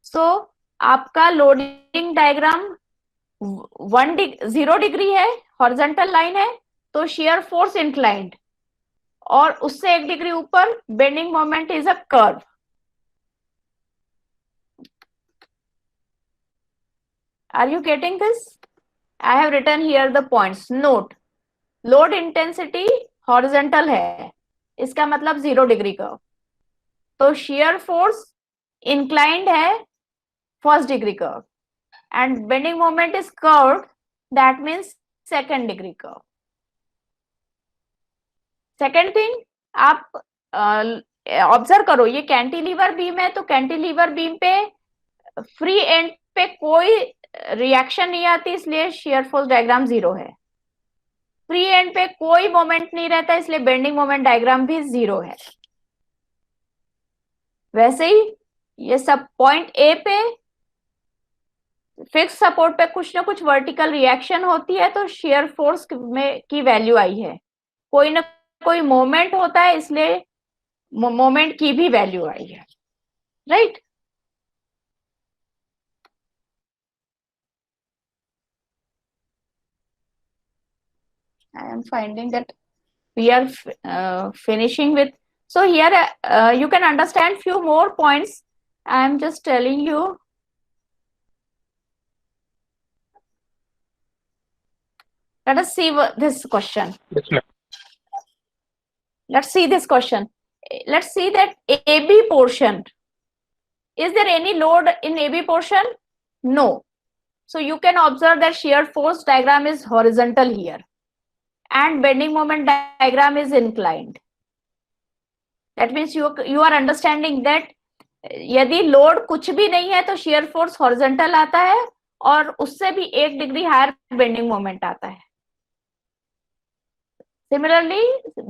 So आपका लोडिंग डायग्राम 0 डिग्री है, हॉरिजॉन्टल लाइन है, तो शेयर फोर्स इंक्लाइंड, और उससे 1 डिग्री ऊपर bending moment is a curve. Are you getting this? I have written here the points. Note, load intensity horizontal है, इसका मतलब 0 डिग्री कर्व, तो shear force inclined है first degree curve, and bending moment is curved, that means second degree curve. Second thing, आप observe करो, ये cantilever beam है, तो कैंटिलीवर बीम पे फ्री एंड पे कोई रिएक्शन नहीं आती, इसलिए शियर फोर्स डायग्राम 0 है. फ्री एंड पे कोई मोमेंट नहीं रहता, इसलिए बेंडिंग मोमेंट डायग्राम भी 0 है. वैसे ही ये सब पॉइंट ए पे फिक्स सपोर्ट पे कुछ ना कुछ वर्टिकल रिएक्शन होती है, तो शियर फोर्स में की वैल्यू आई है. कोई ना कोई मोमेंट होता है, इसलिए मोमेंट की भी वैल्यू आई है. Right? I am finding that we are finishing with. So here you can understand few more points. I am just telling you. Let us see this question. Yes, ma'am. Let's see this question. Let's see that AB portion. Is there any load in AB portion? No. So you can observe that shear force diagram is horizontal here, and bending moment diagram is inclined. That means you are understanding that यदि load कुछ भी नहीं है तो shear force horizontal आता है, और उससे भी 1 डिग्री हायर बेंडिंग मोमेंट आता है. Similarly,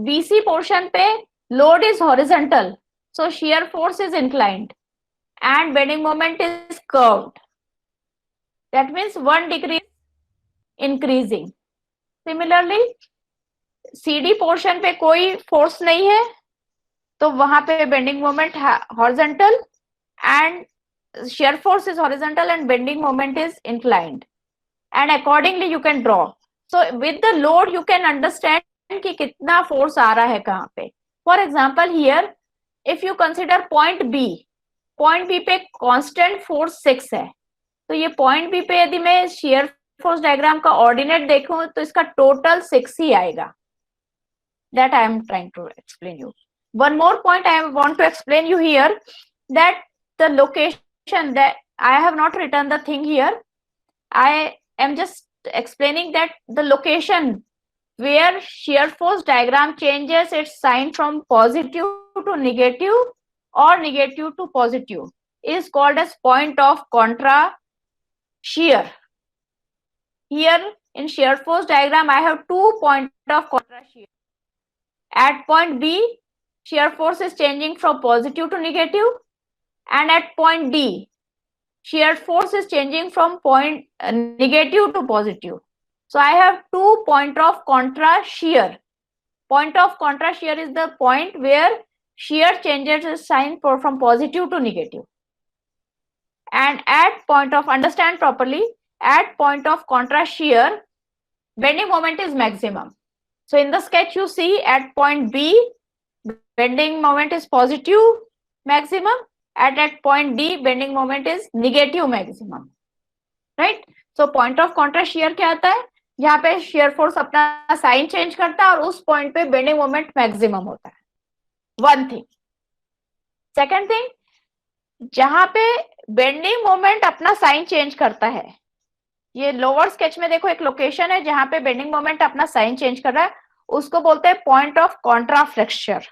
BC portion पे load is horizontal, so shear force is inclined, and bending moment is curved. That means 1 degree increasing. Similarly, CD portion पे कोई force नहीं है, तो वहां पे bending moment horizontal and shear force is horizontal and bending moment is inclined, and accordingly you can draw. So with the load you can understand कि कितना force आ रहा है कहाँ पे. For example, here if you consider point B पे constant force 6 है, तो ये point B पे यदि मैं shear force diagram का ordinate देखूं तो इसका total 6 ही आएगा. That I am trying to explain you. One more point I want to explain you here, that the location, that I have not written the thing here. I am just explaining that the location where shear force diagram changes its sign from positive to negative or negative to positive is called as point of contra shear. Here in shear force diagram I have 2 points of contra shear. At point B, shear force is changing from positive to negative, and at point D, shear force is changing from point negative to positive. So I have 2 points of contra shear. Point of contra shear is the point where shear changes its sign from positive to negative. And at point of, understand properly, at point of contra shear, bending moment is maximum. So in the sketch you see at point B, bending moment is positive maximum, and at point D, bending moment is negative maximum. Right? So point of contra shear क्या आता है? जहाँ पे shear force अपना sign change करता है और उस पॉइंट पे बेंडिंग मोमेंट मैक्सिमम होता है. One thing. सेकेंड थिंग, जहाँ पे बेंडिंग मोमेंट अपना साइन चेंज करता है, ये लोअर स्केच में देखो एक लोकेशन है जहाँ पे बेंडिंग मोमेंट अपना साइन चेंज कर रहा है, उसको बोलते हैं point of Contra flexure.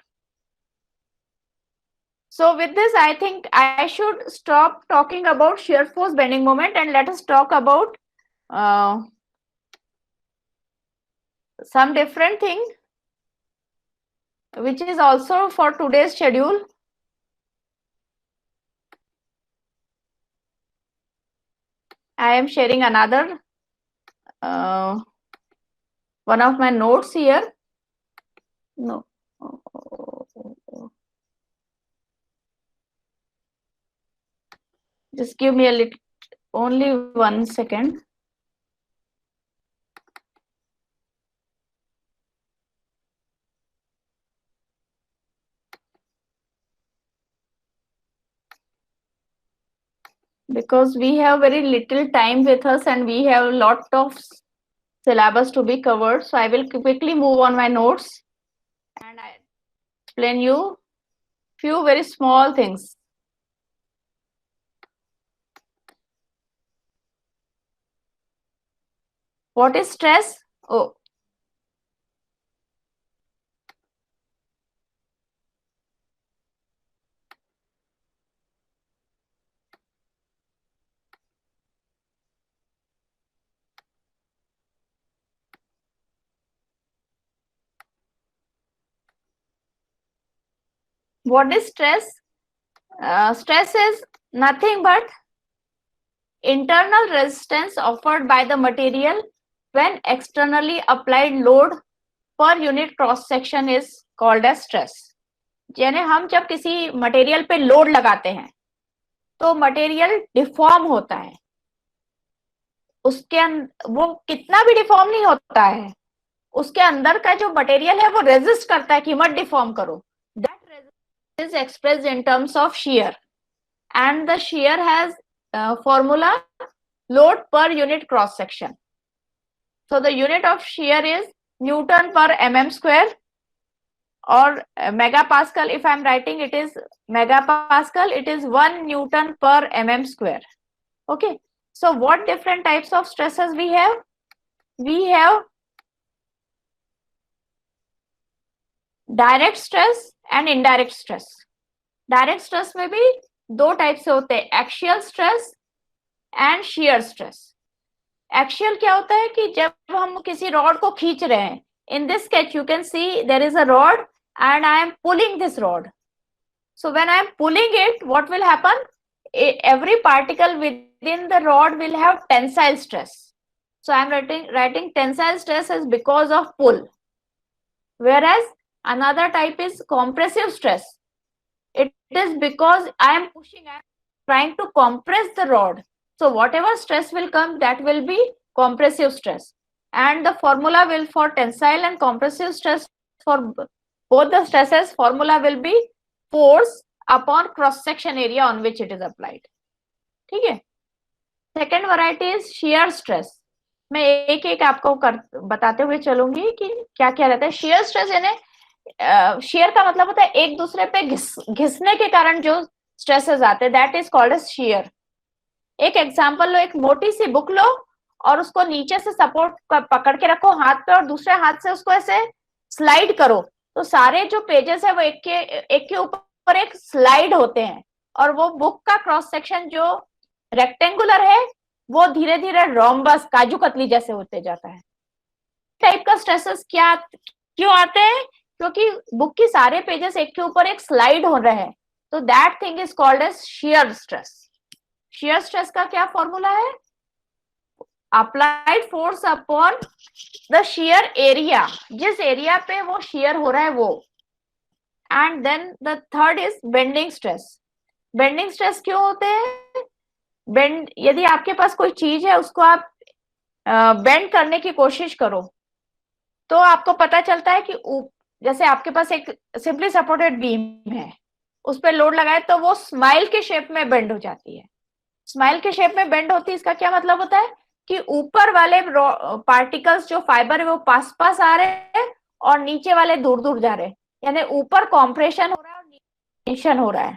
So with this, I think I should stop talking about shear force bending moment and let us talk about some different thing which is also for today's schedule. I am sharing another one of my notes here. No. Just give me a little, only 1 second. Because we have very little time with us and we have a lot of syllabus to be covered. So I will quickly move on my notes and I explain you few very small things. What is stress? Oh, what is stress? Stress is nothing but internal resistance offered by the material when externally applied load per unit cross section is called as stress. यानी हम जब किसी material पे load लगाते हैं तो material deform होता है, उसके वो कितना भी डिफॉर्म नहीं होता है, उसके अंदर का जो मटेरियल है वो रेजिस्ट करता है कि मत डिफॉर्म करो. That resistance is expressed in terms of shear and the shear has formula load per unit cross section. So the unit of shear is Newton per mm square or megapascal. If I am writing it is megapascal, it is 1 Newton per mm square. Okay. So what different types of stresses we have? We have direct stress and indirect stress. Direct stress में भी दो type से होते हैं, axial stress and shear stress. Axial क्या होता है कि जब हम किसी रॉड को खींच रहे हैं, in this sketch you can see there is a rod and I am pulling this rod. So when I am pulling it, what will happen? Every particle within the rod will have tensile stress. So I am writing tensile stress is because of pull, whereas another type is compressive stress. It is because I am pushing, I am trying to compress the rod. So whatever stress will come, that will be compressive stress. And the formula will for tensile and compressive stress, for both the stresses, formula will be force upon cross section area on which it is applied. ठीक है. Second variety is shear stress. मैं एक एक आपको बताते हुए चलूंगी कि क्या क्या रहता है. shear stress यानी शेयर का मतलब होता है एक दूसरे पे घिसने के कारण जो स्ट्रेसेस आते हैं, that is called as shear. एक एग्जांपल लो, एक मोटी सी बुक लो और उसको नीचे से सपोर्ट पकड़ के रखो हाथ पे और दूसरे हाथ से उसको ऐसे स्लाइड करो, तो सारे जो पेजेस है वो एक के ऊपर एक स्लाइड होते हैं और वो बुक का क्रॉस सेक्शन जो रेक्टेंगुलर है वो धीरे धीरे रोम्बस, काजू कतली जैसे होते जाता है. टाइप का स्ट्रेसेस क्या क्यों आते हैं? क्योंकि बुक की सारे पेजेस एक के ऊपर एक स्लाइड हो रहे हैं, तो that thing is called as shear stress. Shear stress का क्या फॉर्मूला है? Applied force upon the shear area, जिस एरिया पे वो शियर हो रहा है वो. And then the third is bending stress. Bending stress क्यों होते हैं? बेंड, यदि आपके पास कोई चीज है उसको आप बेंड करने की कोशिश करो तो आपको पता चलता है कि जैसे आपके पास एक सिंपली सपोर्टेड बीम है, उस पर लोड लगाए तो वो स्माइल के शेप में बेंड हो जाती है. स्माइल के शेप में बेंड होती है, इसका क्या मतलब होता है कि ऊपर वाले पार्टिकल्स जो फाइबर है वो पास पास आ रहे हैं और नीचे वाले दूर दूर जा रहे हैं, यानी ऊपर कॉम्प्रेशन हो रहा है और नीचे टेंशन हो रहा है.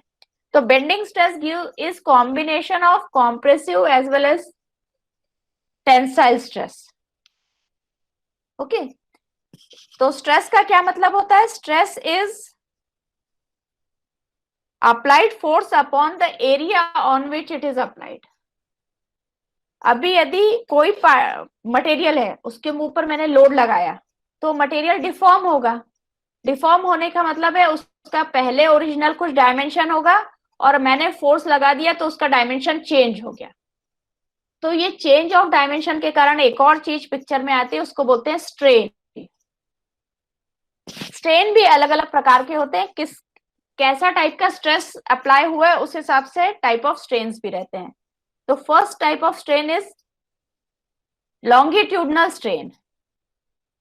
तो bending stress give is combination of compressive as well as tensile stress. Okay. तो स्ट्रेस का क्या मतलब होता है? Stress is applied force upon the area on which it is applied. अभी यदि कोई मटेरियल है, उसके मुंह पर मैंने लोड लगाया तो मटेरियल डिफॉर्म होगा. डिफॉर्म होने का मतलब है उसका पहले ओरिजिनल कुछ डायमेंशन होगा और मैंने फोर्स लगा दिया तो उसका डायमेंशन चेंज हो गया. तो ये चेंज ऑफ डायमेंशन के कारण एक और चीज पिक्चर में आती है, उसको बोलते हैं स्ट्रेन. स्ट्रेन भी अलग अलग प्रकार के होते हैं, कैसा टाइप का स्ट्रेस अप्लाई हुआ है उस हिसाब से टाइप ऑफ स्ट्रेन्स भी रहते हैं. तो first type of strain is longitudinal strain.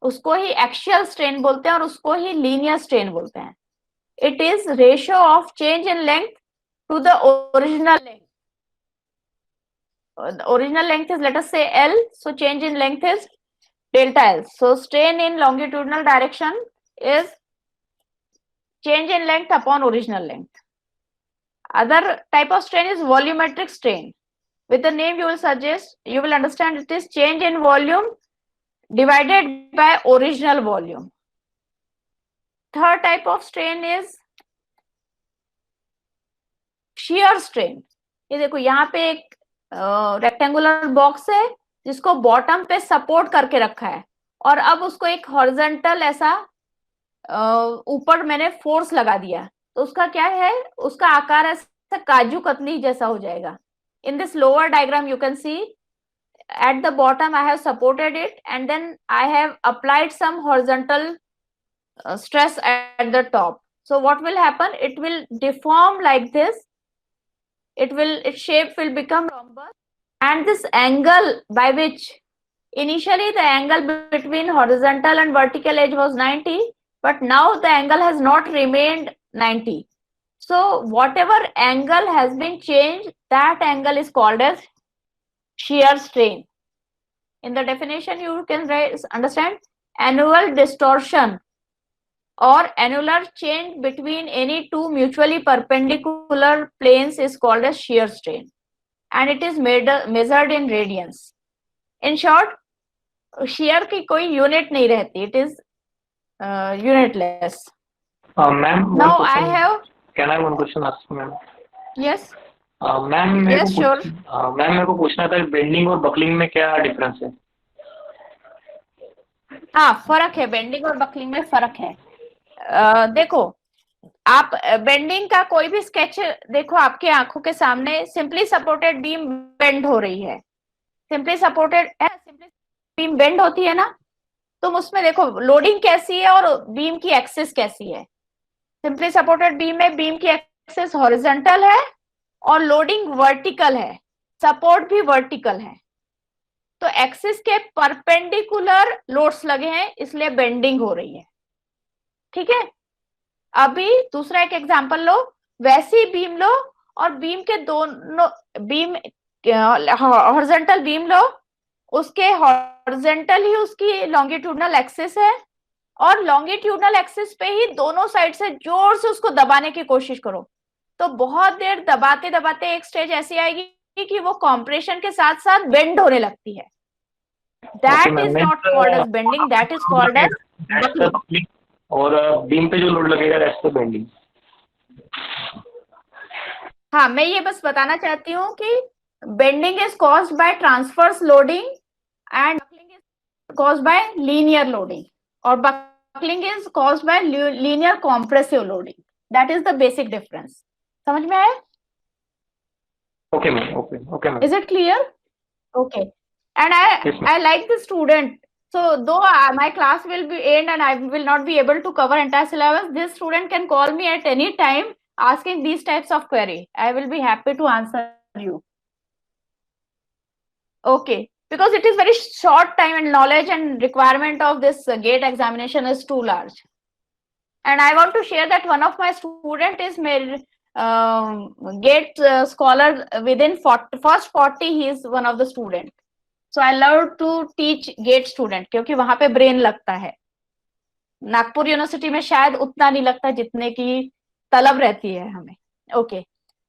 उसको ही एक्शियल स्ट्रेन बोलते हैं और उसको ही लीनियर स्ट्रेन बोलते हैं. It is ratio of change in length to the original length. Original length is, let us say, L, so change in length is delta L. So strain in longitudinal direction is change in length upon original length. Other type of strain is volumetric strain. With the name you will understand it is change in volume divided by original volume. Third type of strain is shear strain. ये देखो यहाँ पे एक rectangular box है जिसको bottom पे support करके रखा है और अब उसको एक हॉरिजॉन्टल ऐसा ऊपर मैंने फोर्स लगा दिया, तो उसका क्या है, उसका आकार ऐसा काजू कतली जैसा हो जाएगा. In this lower diagram you can C at the bottom I have supported it and then I have applied some horizontal stress at the top. So what will happen, it will deform like this, its shape will become rhombus, and this angle by which initially the angle between horizontal and vertical edge was 90, but now the angle has not remained 90. So whatever angle has been changed, that angle is called as shear strain. In the definition you can understand, annual distortion or annular change between any two mutually perpendicular planes is called as shear strain, and it is measured in radians. In short, shear की कोई unit नहीं रहती, it is unitless. Ma'am, Now I have, can I have one question ask ma'am? yes, ma'am yes, sure. Ma'am मेरे को पूछना था bending और buckling में क्या डिफरेंस है? हाँ फर्क है, बेंडिंग और बकलिंग में फर्क है. देखो आप बेंडिंग का कोई भी स्केच देखो, आपके आंखों के सामने सिंपली सपोर्टेड बीम बेंड हो रही है, सिंपली सपोर्टेड बीम बेंड होती है ना, तुम उसमें देखो लोडिंग कैसी है और बीम की एक्सिस कैसी है. सिंपली सपोर्टेड बीम में बीम की एक्सिस हॉरिजॉन्टल है और लोडिंग वर्टिकल है, सपोर्ट भी वर्टिकल है, तो एक्सिस के परपेंडिकुलर लोड्स लगे हैं इसलिए बेंडिंग हो रही है. ठीक है, अभी दूसरा एक एग्जांपल लो, वैसी बीम लो और बीम के दोनों बीम हॉरिजॉन्टल बीम लो, उसके हॉरिजॉन्टल ही उसकी लॉन्गिट्यूडनल एक्सिस है और लॉन्गिट्यूडनल एक्सिस पे ही दोनों साइड से जोर से उसको दबाने की कोशिश करो, तो बहुत देर दबाते दबाते एक स्टेज ऐसी आएगी कि वो कॉम्प्रेशन के साथ साथ बेंड होने लगती है. That is not called as bending, that is called as buckling. और बीम पे जो लोड लगेगा दैट्स द बेंडिंग. हाँ, मैं ये बस बताना चाहती हूँ कि bending is caused by transverse loading and buckling is caused by linear loading, और buckling is caused by linear compressive loading. That is the basic difference. समझ में आया? Okay ma'am, okay ma'am. Is it clear? Okay. And I like the student. So though my class will be end and I will not be able to cover entire syllabus, this student can call me at any time asking these types of query. I will be happy to answer you. Okay. Because it is very short time and knowledge and requirement of this GATE examination is too large. And I want to share that one of my student is made GATE scholar within first 40, he is one of the student. So I love to teach GATE student क्योंकि वहां पे brain लगता है. Nagpur university में शायद उतना नहीं लगता जितने की तलब रहती है हमें. Okay.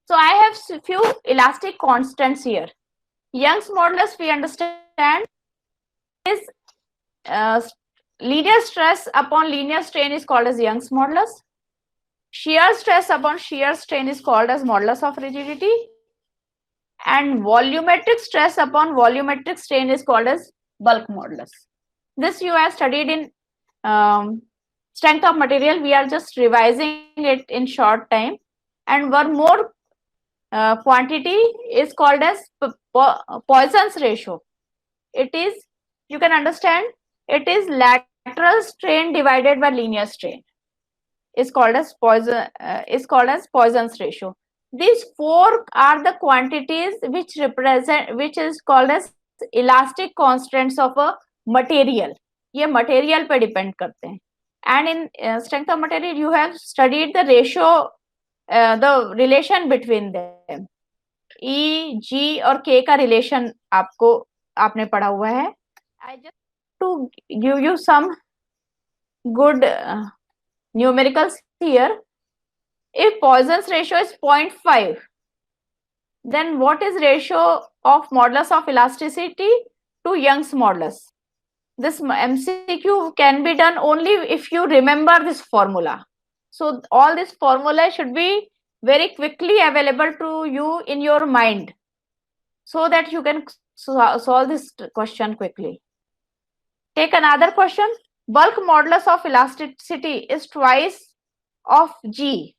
So I have few elastic constants here. Young's modulus we understand is linear stress upon linear strain is called as Young's modulus. Shear stress upon shear strain is called as modulus of rigidity, and volumetric stress upon volumetric strain is called as bulk modulus. This you have studied in strength of material. We are just revising it in short time. And one more quantity is called as Poisson's ratio. It is, you can understand, it is lateral strain divided by linear strain. Is called as Poisson's ratio. These four are the quantities which represent, which is called as elastic constants of a material. ये material पे depend करते हैं. And in strength of material, you have studied the ratio, the relation between them. E, G और K का relation आपने पढ़ा हुआ है. I just to give you some good numericals here. If Poisson's ratio is 0.5, then what is ratio of modulus of elasticity to Young's modulus? this MCQ can be done only if you remember this formula. So all this formula should be very quickly available to you in your mind, so that you can solve this question quickly. Take another question. Bulk modulus of elasticity is twice of G.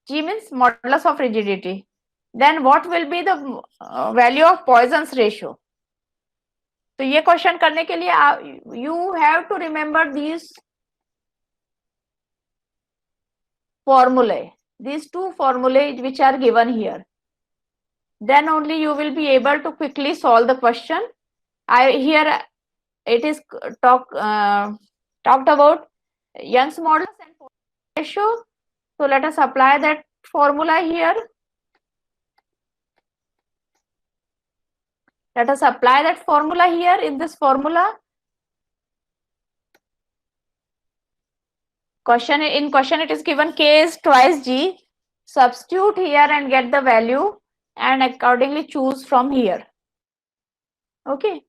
G means modulus of rigidity. Then what will be the value of Poisson's ratio? तो ये question करने के लिए you have to remember these formulae, these two formulae which are given here. Then only you will be able to quickly solve the question. Here it is talked about Young's modulus and Poisson's ratio. So let us apply that formula here. Let us apply that formula here. In this formula, in question it is given K is twice G. Substitute here and get the value, and accordingly choose from here. Okay.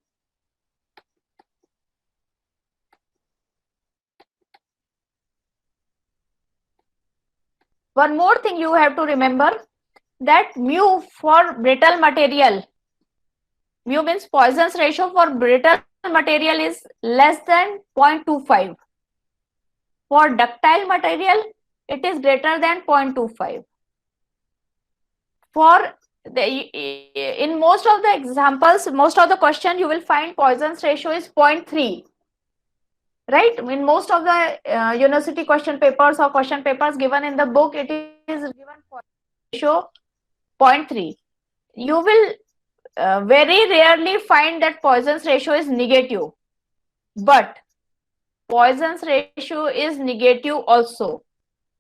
One more thing you have to remember, that mu for brittle material, mu means Poisson's ratio for brittle material is less than 0.25. For ductile material, it is greater than 0.25. For in most of the examples, most of the question, you will find Poisson's ratio is 0.3. Right? In most of the university question papers or question papers given in the book, it is given ratio 0.3. You will very rarely find that Poisson's ratio is negative, but Poisson's ratio is negative also.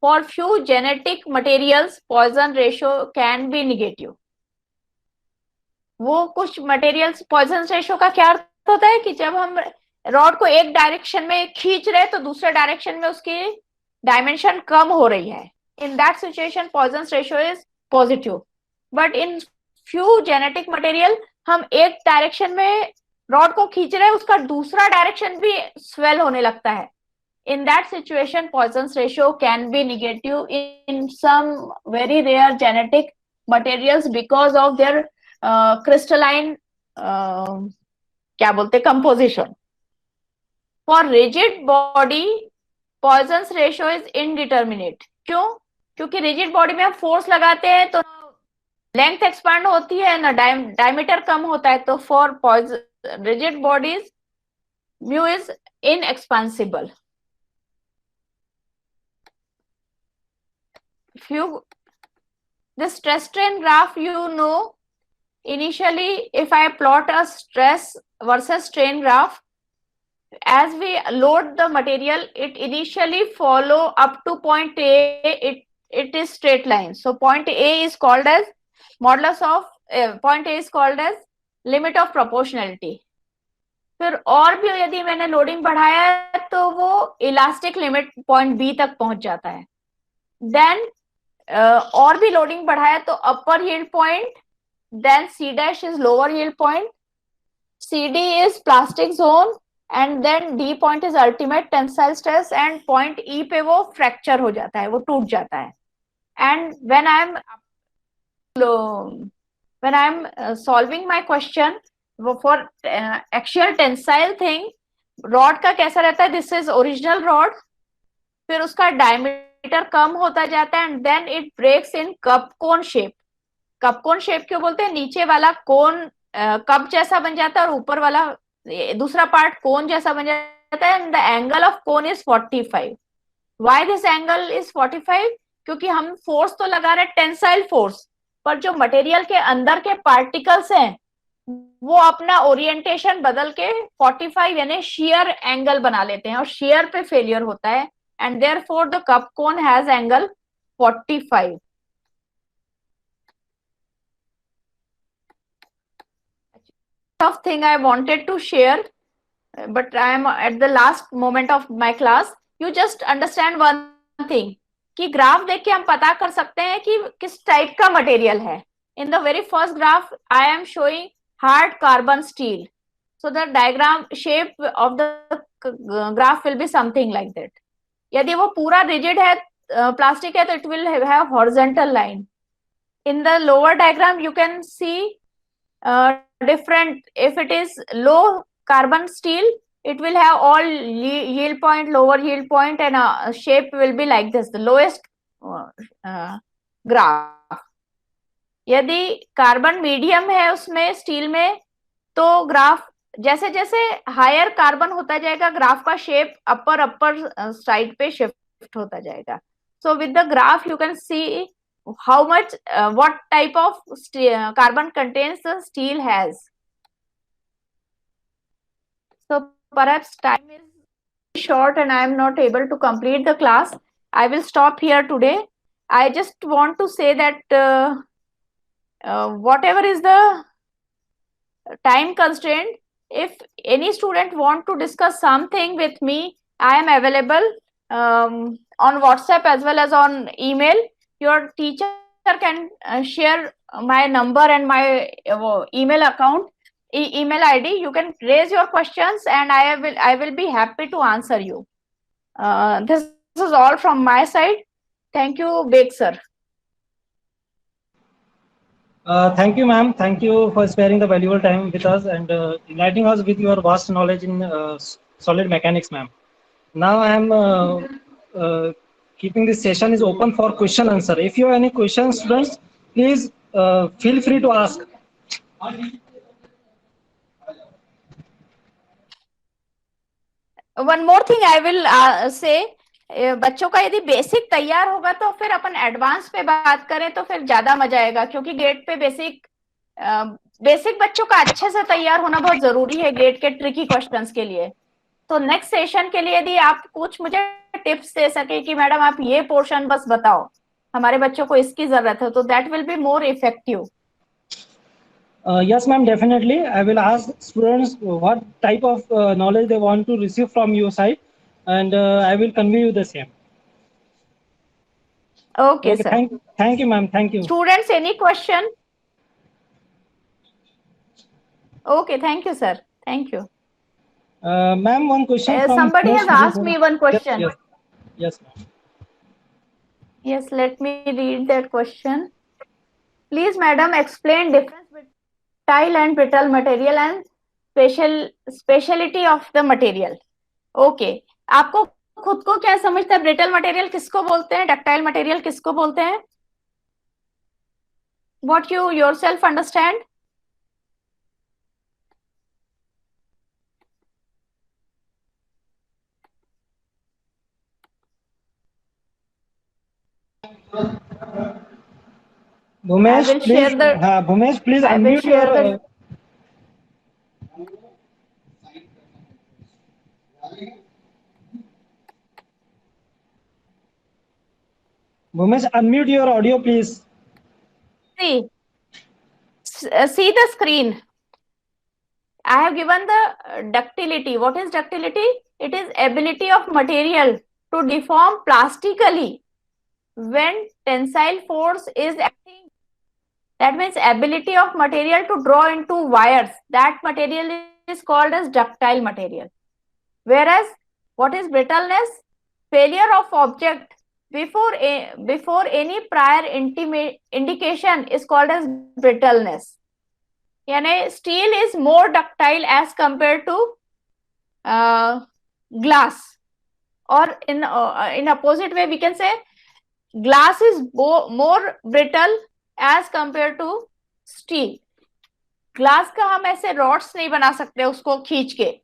For few genetic materials, Poisson ratio can be negative. वो कुछ materials Poisson's ratio का क्या अर्थ होता है कि जब हम rod को एक डायरेक्शन में खींच रहे तो दूसरे डायरेक्शन में उसकी डायमेंशन कम हो रही है. In that situation, Poisson's ratio is positive. But in few genetic material, हम एक डायरेक्शन में रॉड को खींच रहे हैं, उसका दूसरा डायरेक्शन भी स्वेल होने लगता है. In that situation, Poisson's ratio can be negative in some very rare genetic materials because of their crystalline क्या बोलते composition. For rigid body, Poisson's ratio is indeterminate. क्यों? क्योंकि rigid body में हम force लगाते हैं तो length expand होती है ना, diameter कम होता है. तो for rigid bodies, mu is inexpansible. This stress strain graph, initially if I plot a stress versus strain graph, as we load the material, it initially follow up to point A, it is straight line. So point A is called as modulus of point A is called as limit of proportionality. फिर और भी यदि मैंने loading बढ़ाया है तो वो elastic limit point B तक पहुंच जाता है. देन और भी लोडिंग बढ़ाया तो upper yield point, then C dash is lower yield point, C D is plastic zone, and then D point is ultimate tensile stress, and point E पे वो फ्रैक्चर हो जाता है, वो टूट जाता है. And when I am solving my question for actual tensile thing, rod का कैसा रहता है, दिस इज ओरिजिनल रॉड, फिर उसका डायमीटर कम होता जाता है, and then it breaks in cup cone shape. Cup cone shape क्यों बोलते हैं? नीचे वाला कोन कप जैसा बन जाता है और ऊपर वाला दूसरा पार्ट कोन जैसा बन जाता है, and the angle of cone is 45. Why this angle is 45? क्योंकि हम फोर्स तो लगा रहे हैं टेंसाइल फोर्स, पर जो मटेरियल के अंदर के पार्टिकल्स हैं वो अपना ओरिएंटेशन बदल के 45 यानी शेयर एंगल बना लेते हैं, और शेयर पे फेलियर होता है, and therefore the cup cone has angle 45. Of thing I wanted to share, but I am at the last moment of my class. You just understand one thing कि graph देख के हम पता कर सकते हैं कि किस टाइप का मटेरियल है. In the very first graph I am showing hard carbon steel. So the diagram shape of the graph will be something like that. यदि वो पूरा rigid है, plastic है, तो it will have horizontal line. In the lower diagram, you can see different. If it is low carbon steel, it will have all yield point, lower yield point, and shape will be like this, the lowest graph. यदि carbon medium है उसमें steel में, तो graph जैसे जैसे higher carbon होता जाएगा, graph का शेप अपर साइड पे शिफ्ट होता जाएगा. So with the graph you can C how much what type of carbon contains the steel has. So perhaps time is short and I am not able to complete the class. I will stop here today. I just want to say that whatever is the time constraint, if any student want to discuss something with me, I am available on WhatsApp as well as on email. Your teacher can share my number and my email account, email ID. You can raise your questions and I will be happy to answer you. This is all from my side. Thank you, Beg sir. Thank you, ma'am. Thank you for sparing the valuable time with us and enlightening us with your vast knowledge in solid mechanics, ma'am. Now I am keeping this session is open for question answer. If you have any questions, students, please feel free to ask. One more thing I will say, बच्चों का यदि basic तैयार होगा तो फिर अपन advance पे बात करें तो फिर ज्यादा मजा आएगा, क्योंकि गेट पे बेसिक बच्चों का अच्छे से तैयार होना बहुत जरूरी है गेट के ट्रिकी क्वेश्चंस के लिए. तो नेक्स्ट सेशन के लिए यदि आप कुछ मुझे टिप्स दे सके कि मैडम आप ये पोर्शन बस बताओ, हमारे बच्चों को इसकी जरूरत है, तो that will be more effective. Yes, ma'am, definitely. I will ask students what type of knowledge they want to receive from your side, and I will convey you the same. Okay, sir. Thank you, ma'am. Thank you. Students, any question? Okay, thank you, sir. Thank you. Ma'am, one question. Somebody has asked me one question. Yes, ma'am. Yes, let me read that question. Please, madam, explain difference between ductile and brittle material and speciality of the material. Okay. आपको खुद को क्या समझता है, brittle material किसको बोलते हैं, ductile material किसको बोलते हैं? What you yourself understand? Bhumesh, please. Bhumesh, please unmute your. Bhumesh, unmute your audio, please. See the screen. I have given the ductility. What is ductility? It is ability of material to deform plastically when tensile force is acting. That means ability of material to draw into wires. That material is called as ductile material. Whereas what is brittleness? Failure of object before any prior indication is called as brittleness. यानी steel is more ductile as compared to glass, or in opposite way we can say glass is more brittle as compared to steel. Glass का हम ऐसे rods नहीं बना सकते उसको खींच के,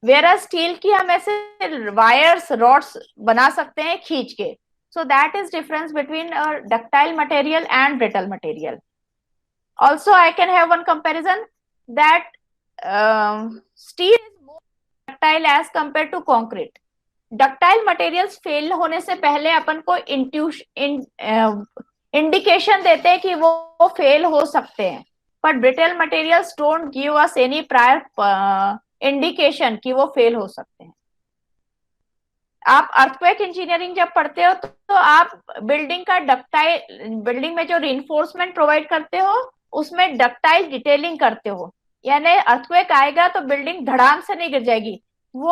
whereas स्टील की हम ऐसे वायर्स रॉड्स बना सकते हैं खींच के. So that is difference between a ductile material and brittle material. Also, I can have one comparison that steel is more ductile as compared to concrete. Ductile materials fail होने से पहले अपन को indication देते हैं कि वो फेल हो सकते हैं, but brittle materials don't give us any prior indication कि वो फेल हो सकते हैं. आप अर्थक्वेक इंजीनियरिंग जब पढ़ते हो तो आप बिल्डिंग में जो रीइंफोर्समेंट प्रोवाइड करते हो उसमें डक्टाइल डिटेलिंग करते हो. यानी अर्थक्वेक आएगा तो बिल्डिंग धड़ाम से नहीं गिर जाएगी, वो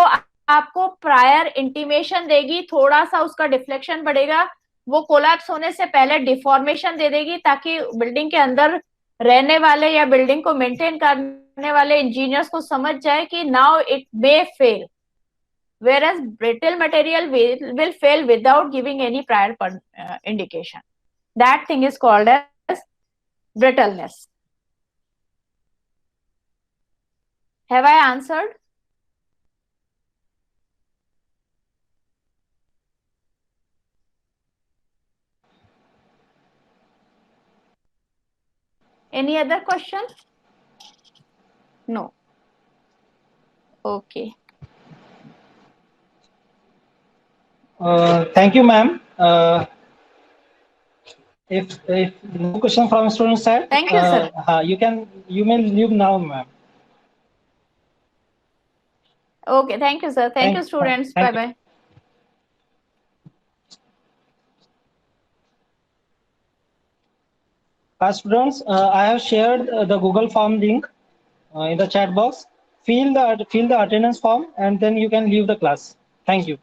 आपको प्रायर इंटीमेशन देगी, थोड़ा सा उसका डिफ्लेक्शन बढ़ेगा, वो कोलैप्स होने से पहले डिफॉर्मेशन दे देगी, ताकि बिल्डिंग के अंदर रहने वाले या बिल्डिंग को मेंटेन करने वाले इंजीनियर्स को समझ जाए कि now it may fail, whereas brittle material will fail without giving any prior indication. That thing is called as brittleness. Have I answered? Any other question? No. Okay. Thank you, ma'am. If no question from student side, Thank you, sir. You may leave now, ma'am. Okay, thank you, sir. Thank you, Thank- students. thank you. Bye-bye. Students, I have shared the Google form link in the chat box. Fill the attendance form and then you can leave the class. Thank you.